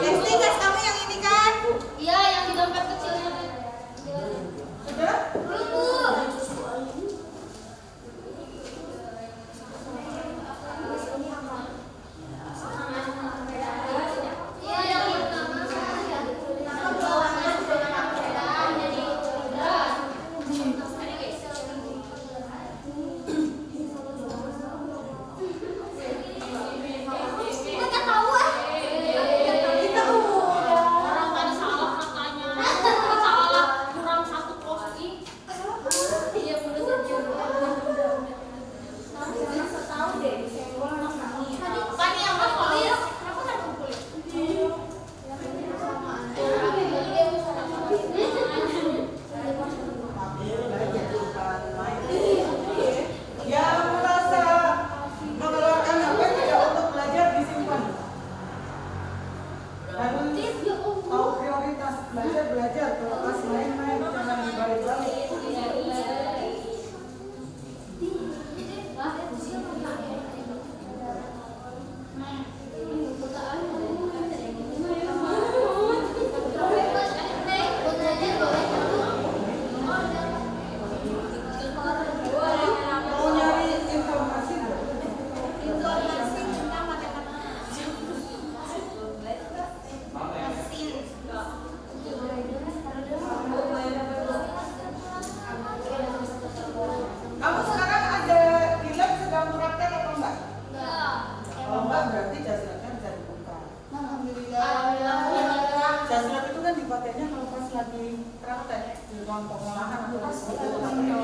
pengolahan atau distribusi.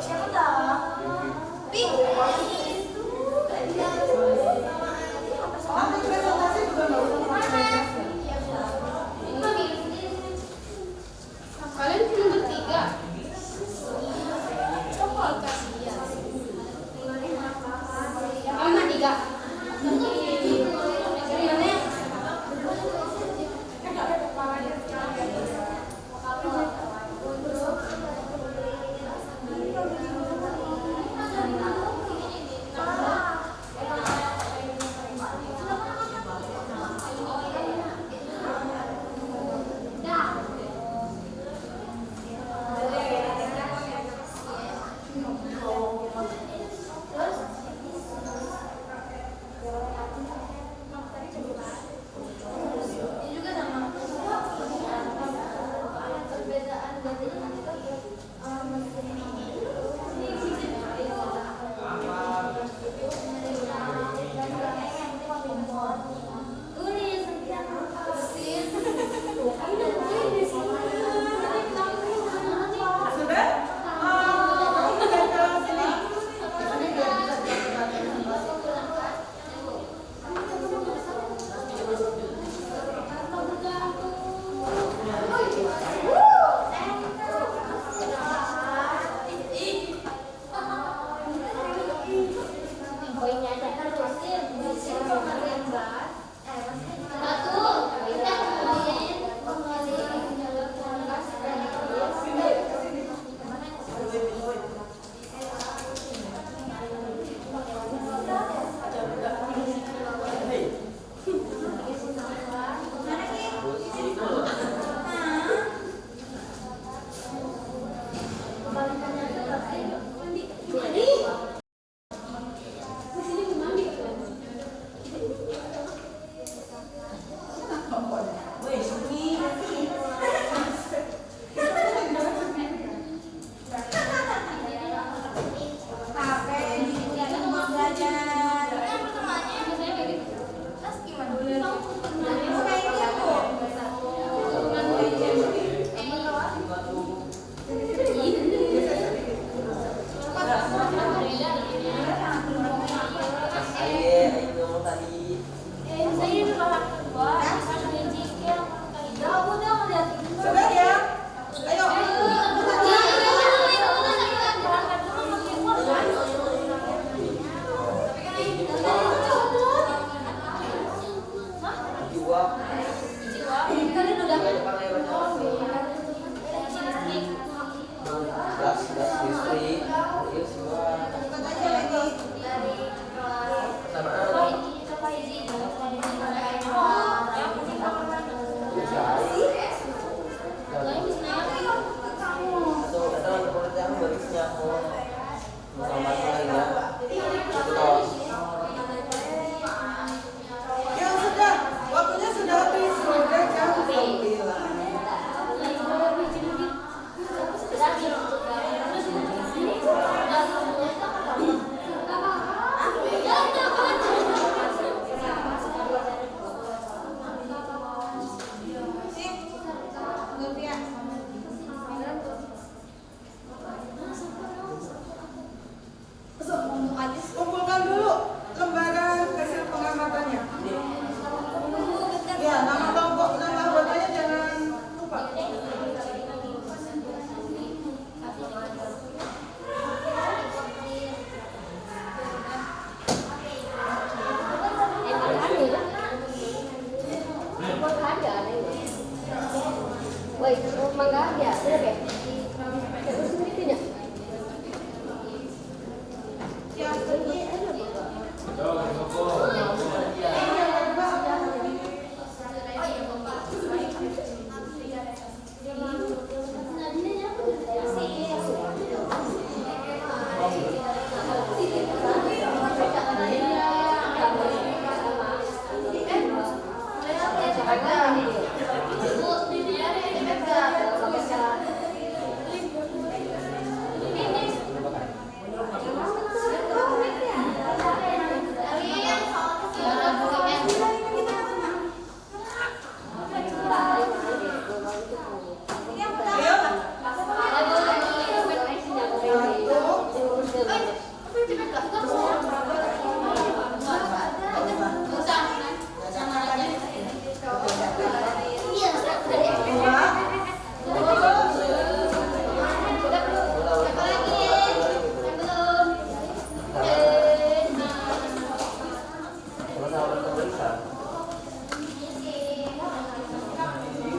Siapa tahu? Nanti presentasi juga nggak usah pakai Kalian cuma bertiga. Coba kasih dia. Mama tiga. Sudah? Kamu udah ke sini?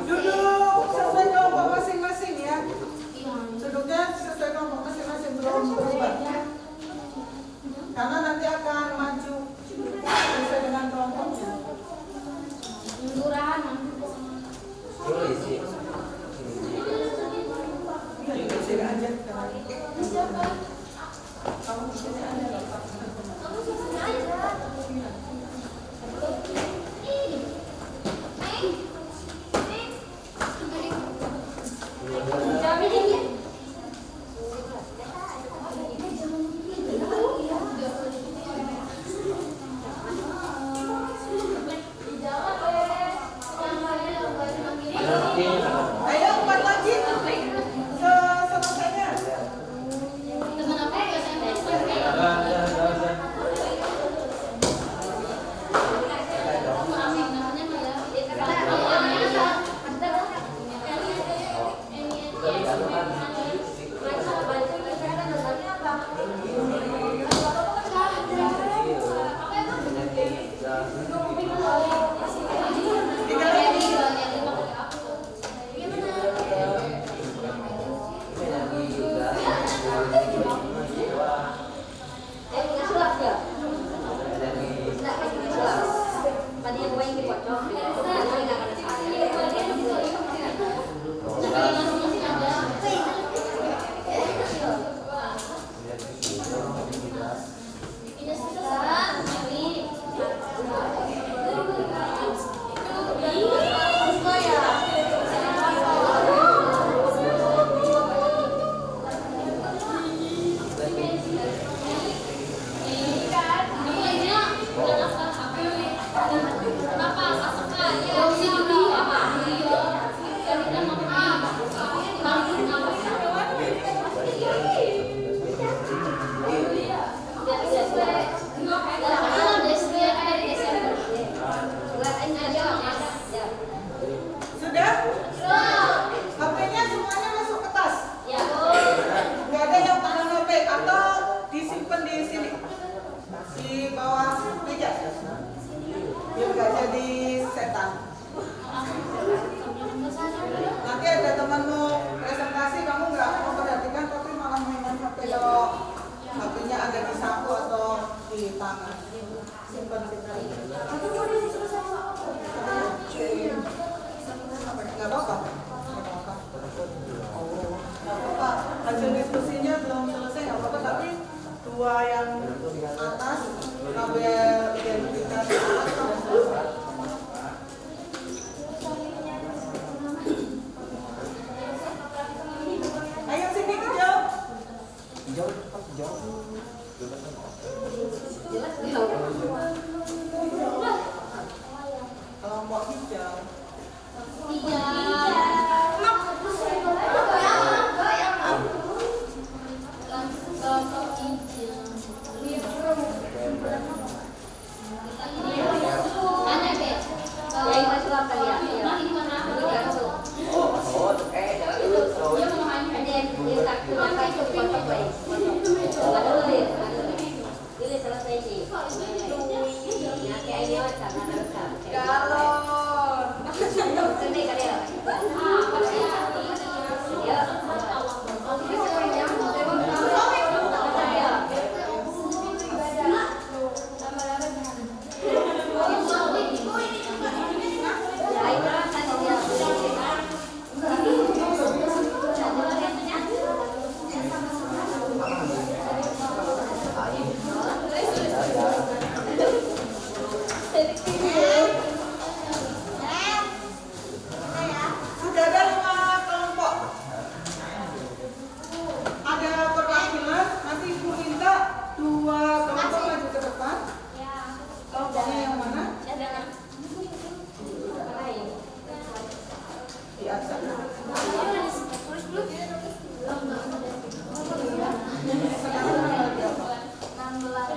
Duduk sesuai kelompok masing-masing ya. Duduknya sesuai kelompok masing-masing, belum berubah. Karena nanti akan maju sesuai dengan kelompoknya. Di sini aja. Kamu di sini aja. Ayo 4 lagi. Selesainya. Sudah? HP-nya semuanya masuk ke tas? Nggak ada yang pegang HP atau disimpan di sini? Di bawah meja? Biar nggak jadi setan. Nanti ada temanmu presentasi, kamu nggak memperhatikan tapi malah mainan HP dong. HP-nya ada di saku atau di tangan. Simpan. Nggak apa-apa. Hasil diskusinya belum selesai, nggak apa-apa. Tapi 2 yang atas tabel identifikasi atas sudah selesai. Ayo sini ke jauh. Kelompok hijau.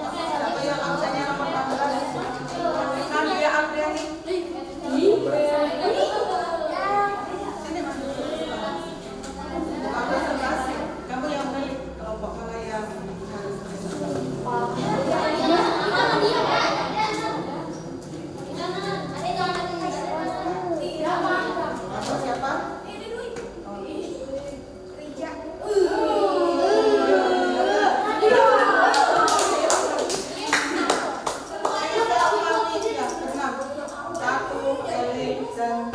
Siapa yang absennya nomor 14? Nadia Apriani. Sini Mas. Buka presentasi. Kamu yang beli kelompok mana yang harus Apa siapa? Satu, Eli, dan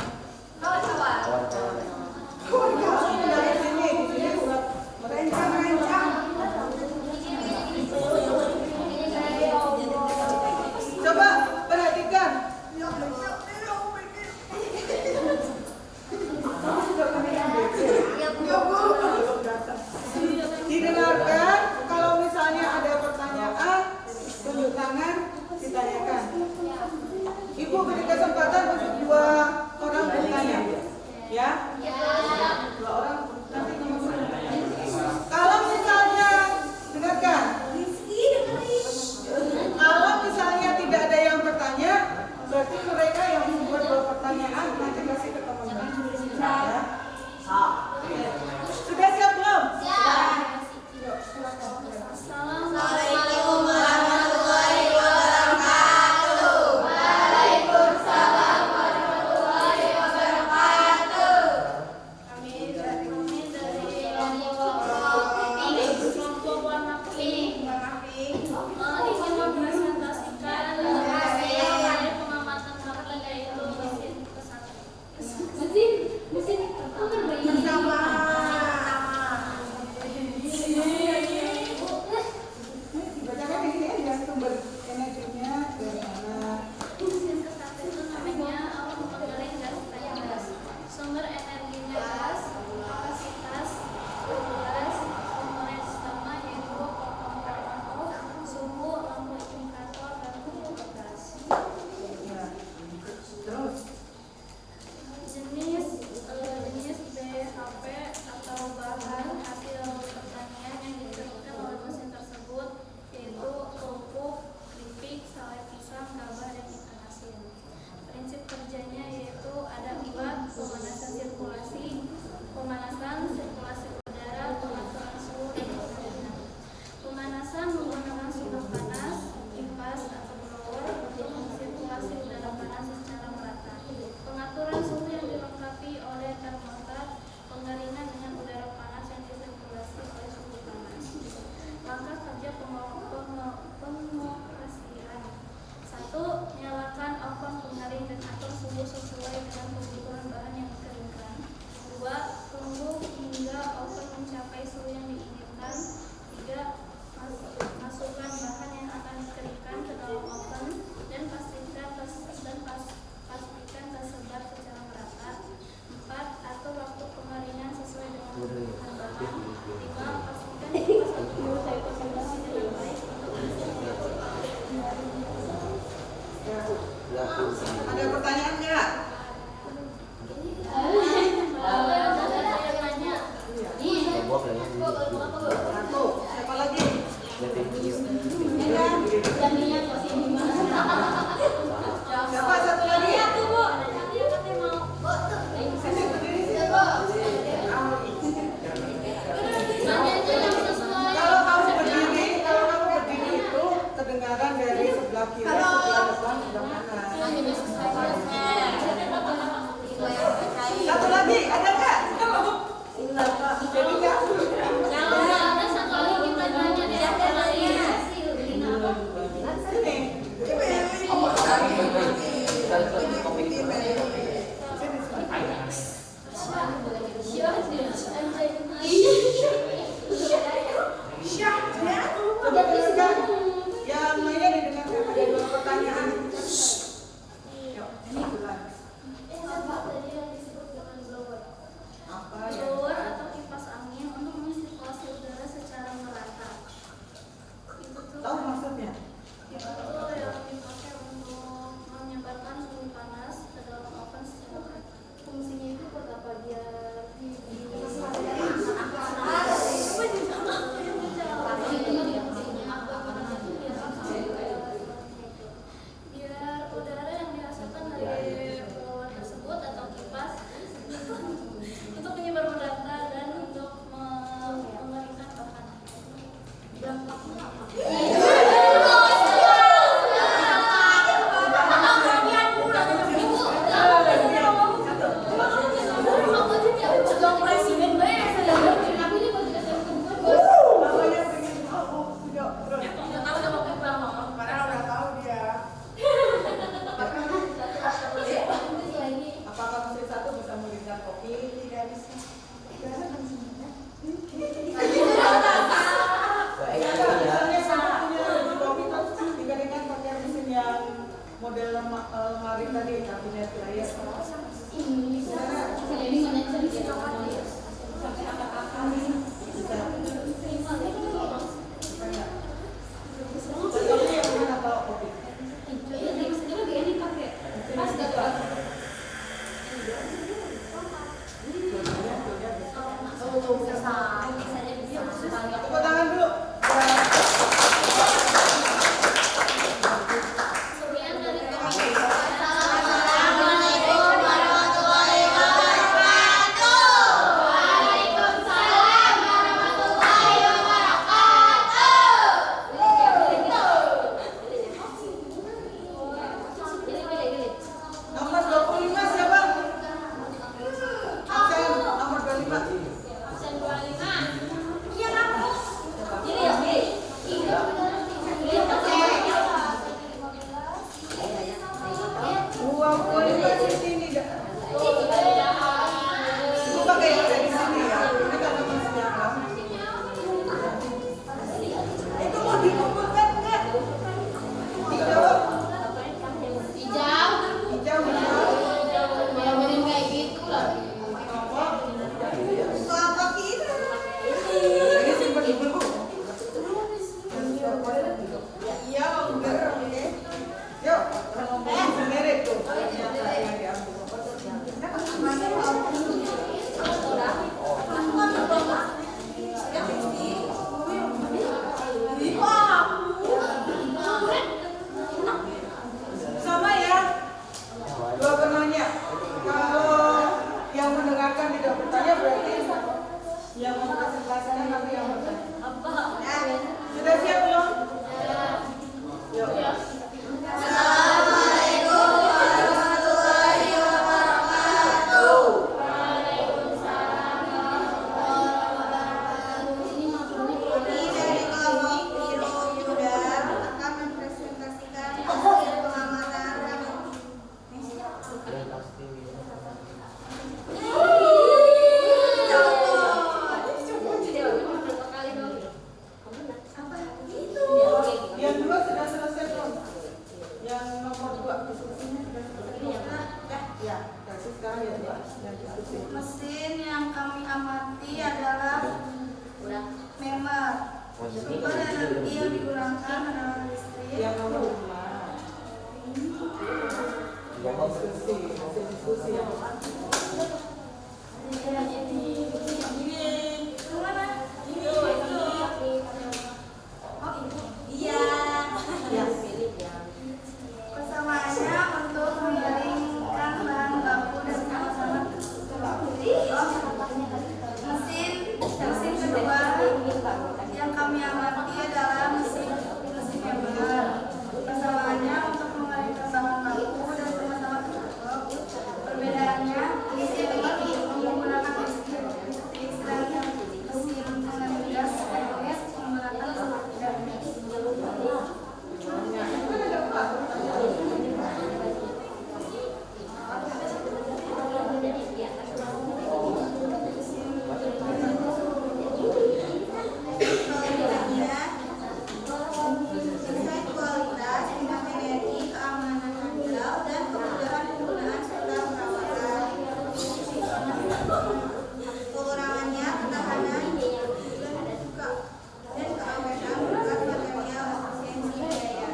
dari sini, di sini udah merencang. Coba perhatikan. Didengarkan, kalau misalnya ada pertanyaan, tunjuk tangan, ditanyakan. Ibu beri kesempatan untuk 2 orang bertanya, ya? 2 orang nanti nomor 1. Kalau misalnya, dengarkan. Kalau misalnya tidak ada yang bertanya, berarti mereka yang membuat 2 pertanyaan nanti kasih ke teman-teman. Ya? Sudah siap belum? Yuk, silakan. Assalamualaikum warahmatullahi wabarakatuh. Kami dari kelompok warna pink ingin mempresentasikan hasil pengamatan kami yaitu mesin Dibacakan di sini aja sumber energinya dari mana. mesin kesat itu namanya pengering gas kayak gas. Sumber energinya gas, kapasitas gas, komponen sistemnya yaitu kompor lampu, suhu, lampu indikator, dan pengumur gas. Ya. Terus, Jenis BHP atau bahan hasil pertanian yang diceritakan oleh mesin tersebut yaitu kerupuk, keripik, selai pisang, gabah, dan ikan asin. Prinsip kerjanya yaitu ada 4: pemanasan sirkulasi udara, pengaturan suhu, dan pengeringan. Pemanasan menggunakan sumber panas, kipas atau blower untuk mensirkulasi udara panas secara merata. Pengaturan suhu yang dilengkapi oleh termometer, pengeringan dengan udara panas yang disirkulasi oleh suhu panas. Langkah kerja pengoperasian: 1. Nyalakan oven pengering dan atur suhu sesuai dengan kebutuhan bahan yang dikeringkan. 2. Tunggu hingga oven mencapai suhu yang diinginkan. 3. Masukkan bahan yang akan dikeringkan ke dalam oven dan pastikan tersebar secara merata. 4. Atur waktu pengeringan sesuai dengan kebutuhan bahan. 5. Pastikan kipas terkontrol berfungsi dengan baik untuk ada pertanyaan nggak? Satu. Siapa lagi? Siapa satu lagi? Sini berdiri sini. Kalau kamu berdiri itu kedengaran dari sebelah kiri, sebelah depan, sebelah kanan. Satu lagi, ada nggak? Jadi nggak? Coba dengarkan. Yang lainnya didengarkan. Ada 2 pertanyaan. Yang dua sudah selesai belum? Yang nomor 2 diskusinya sudah selesai? Ya, kasih sekarang yang dua. Yang diskusi. Mesin yang kami amati adalah member. Sumber energi yang digunakan adalah listrik. Yang nomor 5. Yang diskusi, hasil diskusi yang Persamaannya untuk mengeringkan bahan baku dan sama-sama mesin kedua yang kami amati adalah mesin member. Persamaannya untuk mengeringkan bahan baku dan sama-sama tertutup. Perbedaannya mesin menggunakan listrik, sedangkan mesin dengan gas menggunakan kualitas, hemat energi, keamanan handal, dan kemudahan penggunaan serta perawatan. Kekurangannya ketahanan dan keawetan berat material, efisiensi biaya.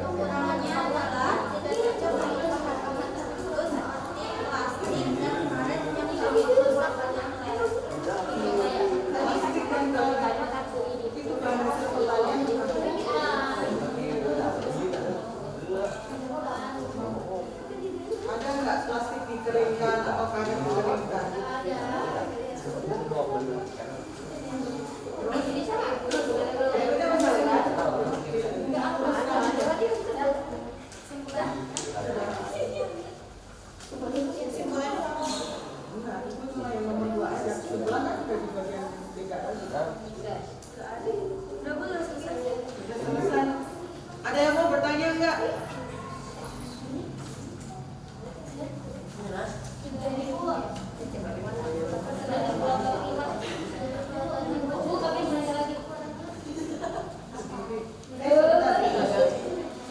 Kekurangannya adalah tidak cocok untuk bahan bahan tertentu seperti plastik dan karet yang kami rusak pada plastik dan karet. Itu kan hasil pertanyaan. Ada nggak plastik dikeringkan atau karet dikeringkan? Enggak, itu cuma yang nomor 2 aja. Sebelah kan sudah di bagian 3 lagi. Udah belum selesai. Sudah selesai. Ada yang mau bertanya enggak?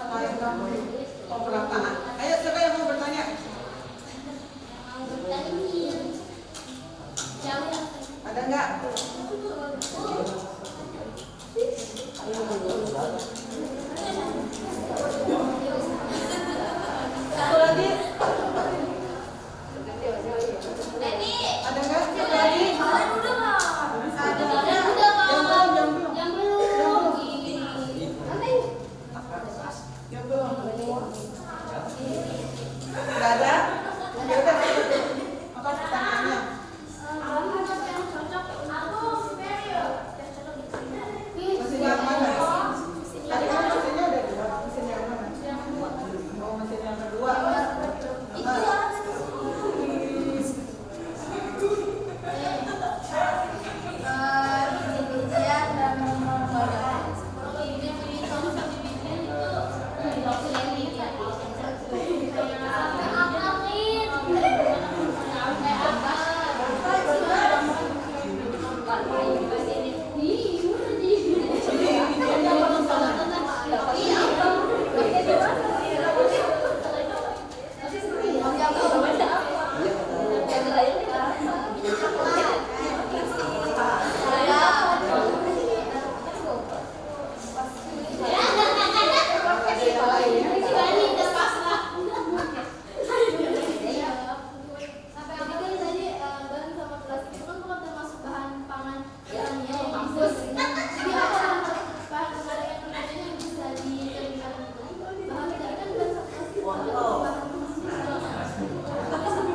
Selain kamu pemerataan. Ayo siapa yang mau bertanya? Ada enggak? Satu lagi? Ada enggak? Satu lagi? Yang belum. Yang belum. Enggak ada? Ya udah. Apa pertanyaannya? Mesin yang mana? Tadi kan mesinnya ada 2. Mesin yang mana? Oh, mesin yang kedua. Biji-bijian dan badan.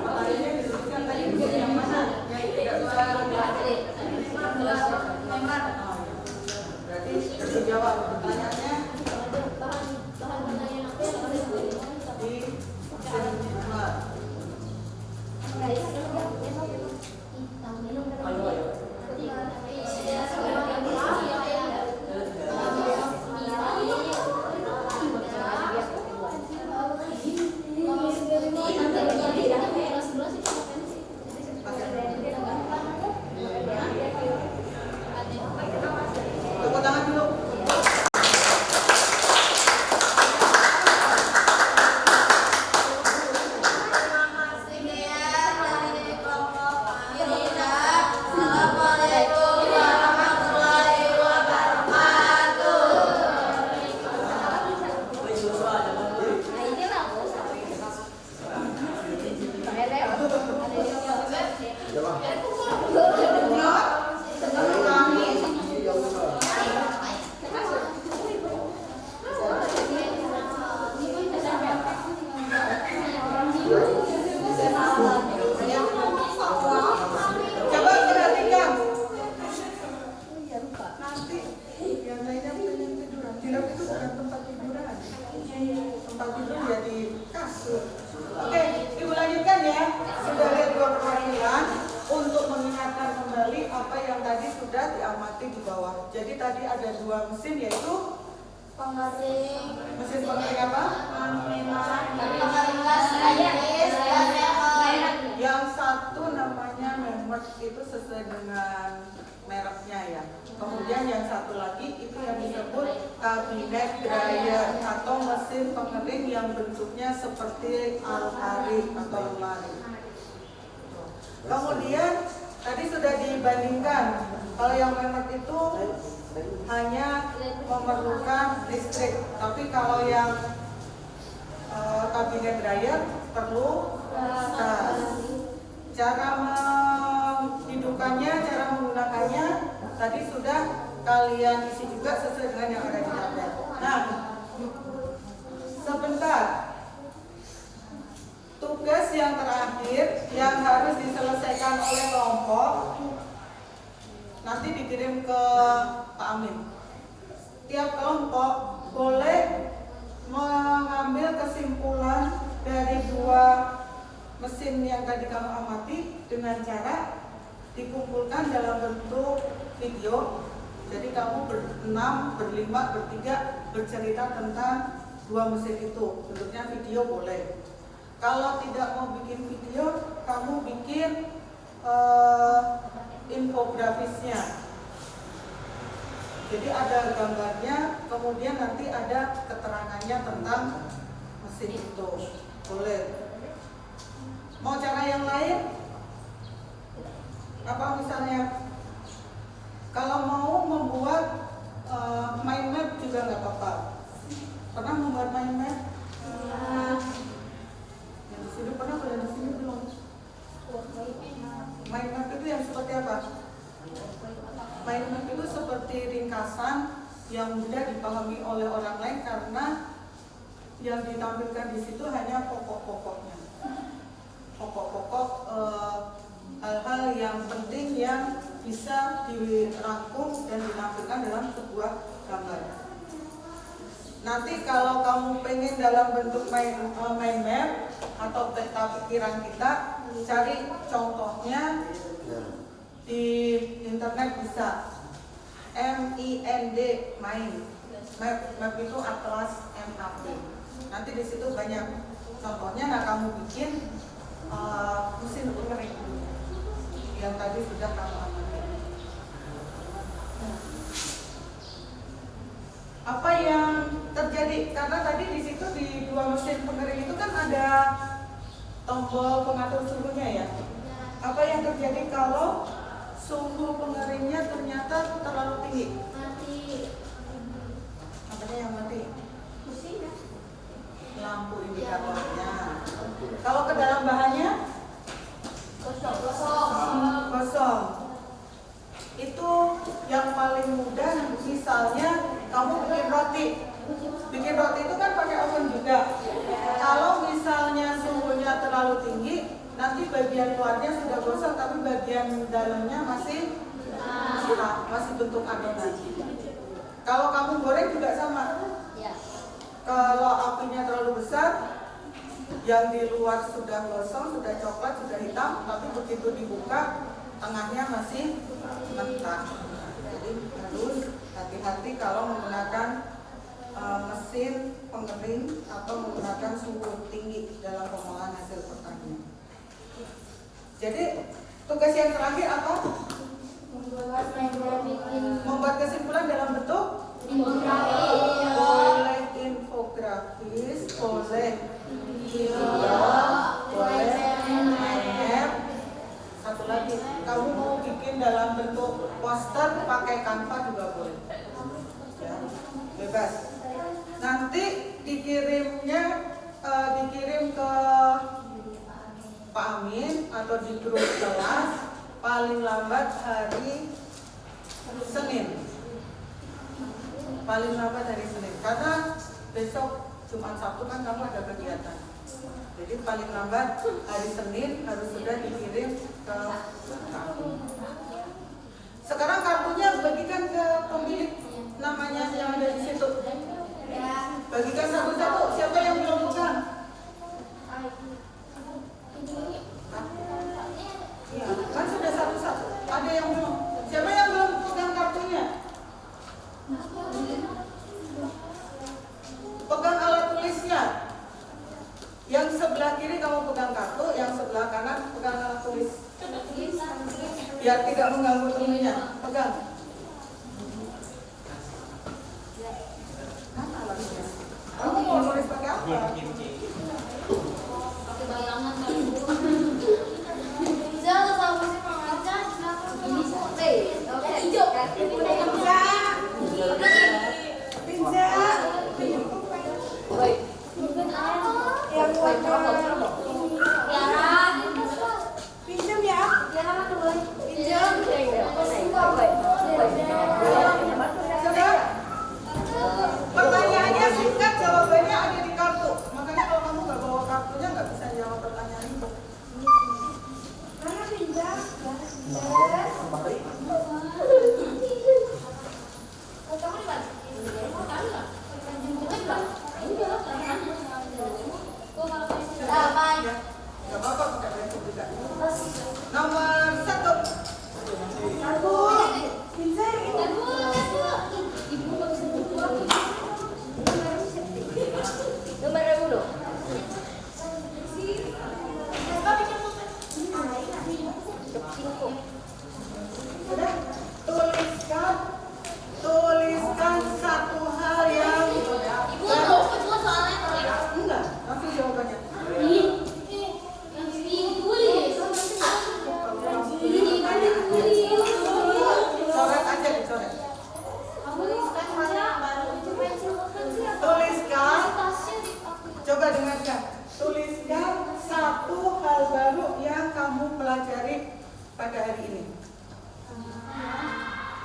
Pertanyaannya disebutkan tadi mesin yang mana? Yang tidak suara. tadi ada 2 mesin, yaitu Pengering. mesin pengering apa? Yang satu namanya Memert, itu sesuai dengan mereknya ya. Kemudian yang satu lagi itu yang disebut kabinet dryer atau mesin pengering yang bentuknya seperti almari atau lemari. Kemudian tadi sudah dibandingkan, kalau yang Memert itu hanya memerlukan listrik, tapi kalau yang kabinet dryer perlu gas. Cara menghidupkannya, cara menggunakannya tadi sudah kalian isi juga sesuai dengan yang ada di tabel. Nah, sebentar. Tugas yang terakhir yang harus diselesaikan oleh kelompok nanti dikirim ke Pak Amin. Tiap kelompok boleh mengambil kesimpulan dari 2 mesin yang tadi kamu amati dengan cara dikumpulkan dalam bentuk video. Jadi kamu ber-6, ber-5, ber-3 bercerita tentang 2 mesin itu. Bentuknya video boleh. Kalau tidak mau bikin video, kamu bikin infografisnya. Jadi ada gambarnya, kemudian nanti ada keterangannya tentang mesin itu. Boleh. Mau cara yang lain? Apa misalnya? Kalau mau membuat mind map juga nggak apa-apa. Pernah membuat mind map? Yang di sini pernah, kalau di sini belum. Mind map itu yang seperti apa? Mind map itu seperti ringkasan yang mudah dipahami oleh orang lain karena yang ditampilkan di situ hanya pokok-pokoknya. Pokok-pokok hal-hal yang penting yang bisa dirangkum dan ditampilkan dalam sebuah gambar. Nanti kalau kamu pengen dalam bentuk mind map atau peta pikiran kita, cari contohnya di internet bisa. MIND, mind map itu atlas MAP. Nanti di situ banyak contohnya. Nah, kamu bikin mesin pengering yang tadi sudah kamu amati. Apa yang terjadi? Karena tadi di situ di 2 mesin pengering itu kan ada tombol pengatur suhunya ya. Apa yang terjadi kalau suhu pengeringnya ternyata terlalu tinggi? Mati. Apanya yang mati? Mesinnya. Lampu indikatornya. Kalau ke dalam bahannya? Kosong. Itu yang paling mudah. Misalnya kamu bikin roti. Bikin roti itu kan pakai oven juga. Kalau misalnya suhunya terlalu tinggi, nanti bagian luarnya sudah gosong, tapi bagian dalamnya masih bentuk adonan. Kalau kamu goreng juga sama. Kalau apinya terlalu besar, yang di luar sudah gosong, sudah coklat, sudah hitam, tapi begitu dibuka, tengahnya masih mentah. Jadi harus hati-hati kalau menggunakan mesin pengering atau menggunakan suhu tinggi dalam pengolahan hasil pertanian. Jadi tugas yang terakhir apa? Membuat kesimpulan dalam bentuk boleh infografis, boleh video, boleh map. Satu lagi, kamu mau bikin dalam bentuk poster pakai Canva juga boleh. Ya, bebas. Nanti dikirim ke Pak Amin atau di grup kelas paling lambat hari Senin. Paling lambat hari Senin. Karena besok Jumat Sabtu kan kamu ada kegiatan. Jadi paling lambat hari Senin harus sudah dikirim ke kamu. Sekarang kartunya bagikan ke pemilik namanya yang ada di situ. Bagikan satu-satu. Siapa yang belum pegang? Iya, kan sudah satu-satu. Ada yang belum. Siapa yang belum pegang kartunya? biar tidak mengganggu temennya. Pegang. Mana alatnya? Kamu mau nulis pakai apa? Pakai bayangan kali Bu. Jangan sama si pengajar. Ini oke. Hijau. Pinja. Baik. Yang warna. Pinjam ya. Sudah. Pertanyaannya singkat, jawabannya ada di kartu. Makanya kalau kamu nggak bawa kartunya nggak bisa jawab pertanyaan itu. Ya, nggak apa-apa pakai pensil juga. Nomor 1. Sudah. Tuliskan satu hal yang enggak, langsung jawabannya. Coret aja, dicoret. Tuliskan, coba dengarkan. Tuliskan satu hal baru yang kamu pelajari pada hari ini.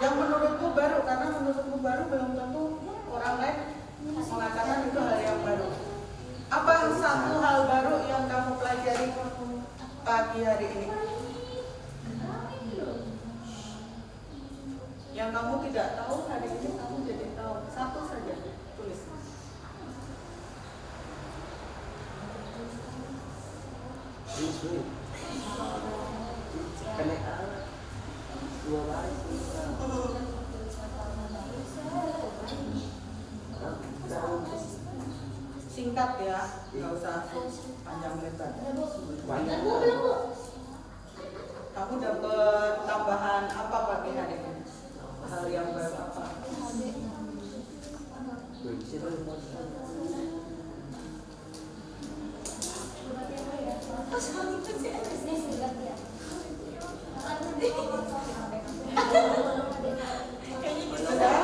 Yang menurutmu baru, karena menurutmu baru belum tentu orang lain mengatakan itu hal yang baru. Apa satu hal baru yang kamu pelajari pagi hari ini? Yang kamu tidak tahu hari ini kamu jadi tahu. Satu saja, tulis. Singkat ya, nggak usah panjang lebar. Kamu dapat tambahan apa pagi hari ini? Hal yang baru apa? Sudah?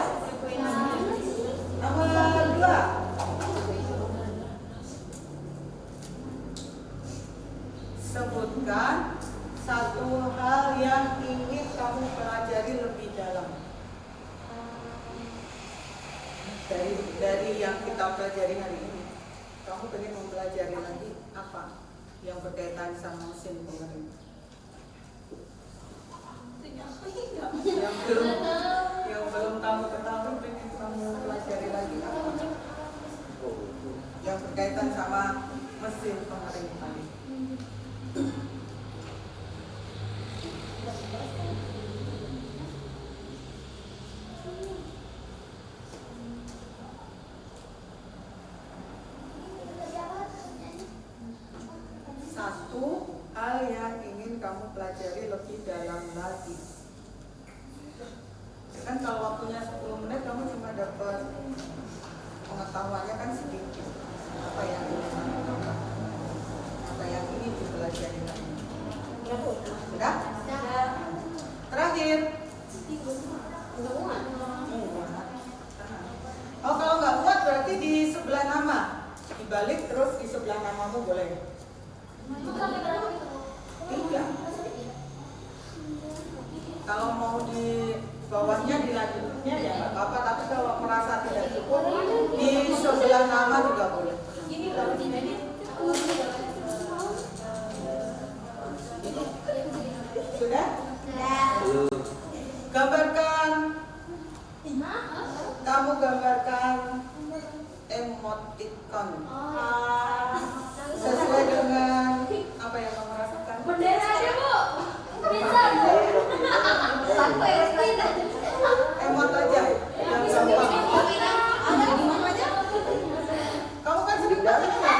Nomor 2. Sebutkan satu hal yang ingin kamu pelajari lebih dalam. Dari yang kita pelajari hari ini, kamu ingin mempelajari lagi apa yang berkaitan sama mesin pemerintah? Yang belum kamu ketahui, ingin kamu pelajari lagi apa? Yang berkaitan sama mesin pemerintah. Satu hal yang ingin kamu pelajari lebih dalam lagi. Kan kalau waktunya 10 menit kamu cuma dapat pengetahuannya kan sedikit. Apa yang ingin kamu tahu? Apa yang ingin dipelajari lagi? Sudah? Terakhir. Oh, kalau nggak muat berarti di sebelah nama. Dibalik terus di sebelah namamu boleh. Iya. Kalau mau di bawahnya dilanjutnya ya nggak apa-apa, tapi kalau merasa tidak cukup di sebelah nama juga boleh. Sudah? Gambarkan. Kamu gambarkan emoticon sesuai dengan apa yang kamu rasakan. Bendera aja Bu. Bisa. Emot aja yang gampang. Kamu kan sering banget ya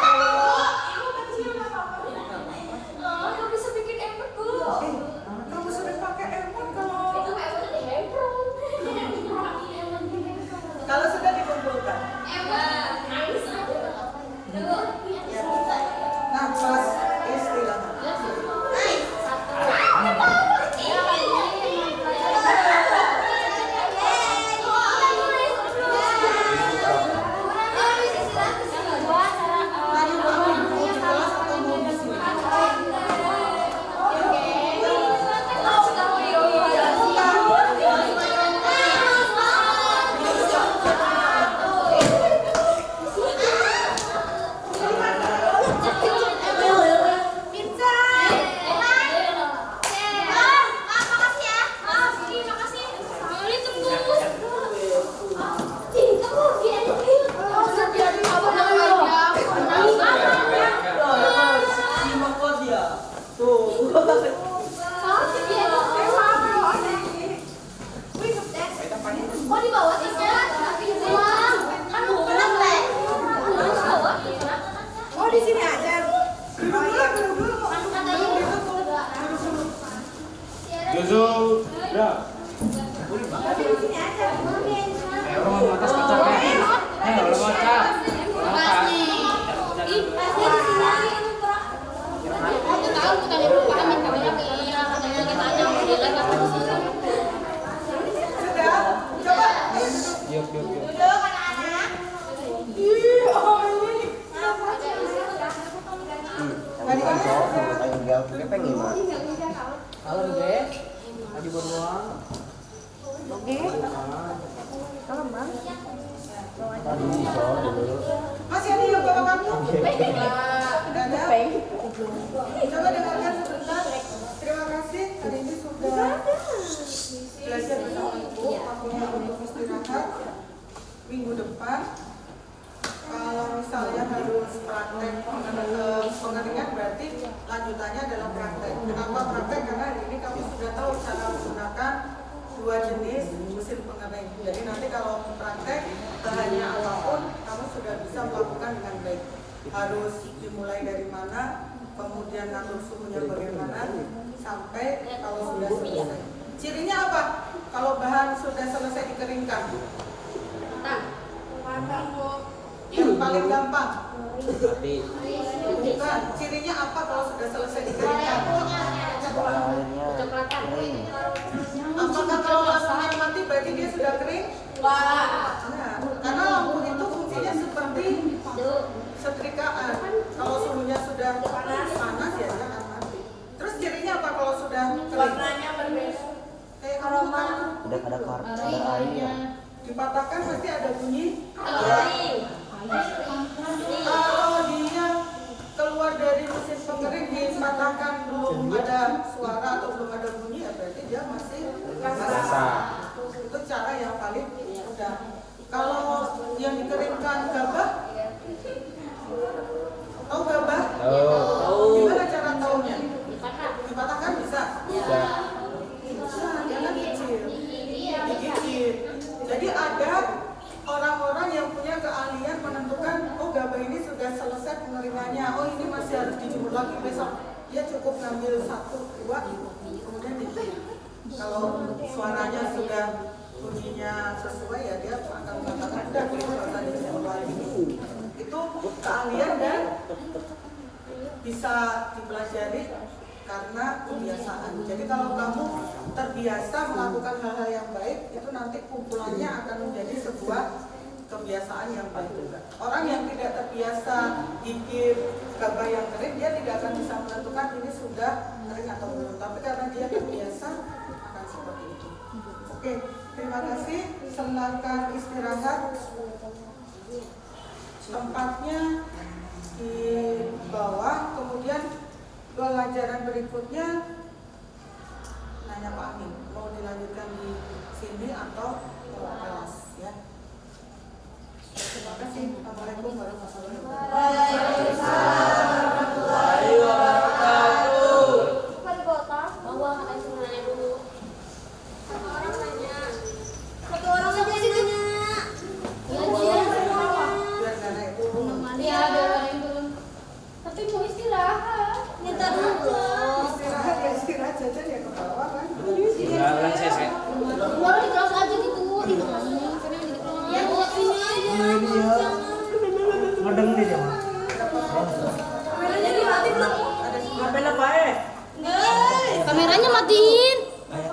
Orang atas kecapnya. Orang kecap. Aku tahu bukan yang pahamin kami lagi. Iya, katanya kita aja mau dilihat apa di sini. Sudah? Coba. Yuk. Duduk anak-anak. Ih, oh ini. Tadi mana? Halo, Dek. Lagi berdoa. Oke. Kalau Bang. Masih ada yang bawa kamu? Udah ada? Coba dengarkan sebentar. Terima kasih. Hari ini sudah belajar bersama Ibu. Waktunya untuk istirahat. Minggu depan, kalau misalnya harus praktek pengeringan, berarti lanjutannya adalah praktek. Kenapa praktek? Karena hari ini kamu sudah tahu cara menggunakan dua jenis mesin pengering. Jadi nanti kalau praktek bahannya apapun, kamu sudah bisa melakukan dengan baik. Harus dimulai dari mana, kemudian ngatur suhunya bagaimana, sampai kalau sudah selesai. Cirinya apa? Kalau bahan sudah selesai dikeringkan? Yang paling gampang. Bukan. Cirinya apa kalau sudah selesai dikeringkan? Apakah kalau lampunya mati berarti dia sudah kering? Nah, karena lampu itu fungsinya seperti setrikaan. Kalau suhunya sudah panas ya dia akan mati. Terus cirinya apa kalau sudah kering? Warnanya berbeda. Kayak aroma. Udah ada air. Dipatahkan pasti ada bunyi. Kalau dia keluar dari mesin pengering dipatahkan belum ada suara atau belum ada bunyi, ya berarti dia masih basah. Itu cara yang paling mudah. Kalau yang dikeringkan gabah, tahu gabah? Gimana cara taunya? Dipatahkan bisa? Bisa, dia kan kecil, digigit. Jadi ada orang-orang yang punya keahlian menentukan, oh gabah ini sudah selesai pengeringannya, oh ini masih harus dijemur lagi besok. Dia cukup ngambil 1, 2, kemudian digigit. Kalau suaranya sudah bunyinya sesuai ya dia akan mengatakan udah selesai dijemur lagi. Itu keahlian dan bisa dipelajari karena kebiasaan. Jadi kalau kamu terbiasa melakukan hal-hal yang baik, itu nanti kumpulannya akan menjadi sebuah kebiasaan yang baik juga. Orang yang tidak terbiasa gigit gabah yang kering, dia tidak akan bisa menentukan ini sudah kering atau belum. Tapi karena dia terbiasa, akan seperti itu. Oke, terima kasih. Silakan istirahat. Tempatnya di bawah, kemudian pelajaran berikutnya nanya Pak Amin, mau dilanjutkan di sini atau kelas ya. Terima kasih. Assalamualaikum warahmatullahi wabarakatuh. Wali kota, bawa ada semuanya dulu. Satu orang aja sih nanya. Biar nggak naik turun. Iya, biar ada yang turun. Tapi mau istirahat. Minta dulu. Istirahat ya istirahat saja ya ke bawah kan. Jalan saya. Boleh di kelas aja gitu. Di kelas ini. Ya, buat ini aja. Ngedeng nih dia. Kameranya dimatiin belum? Ada apa ya? Kameranya matiin. Kayak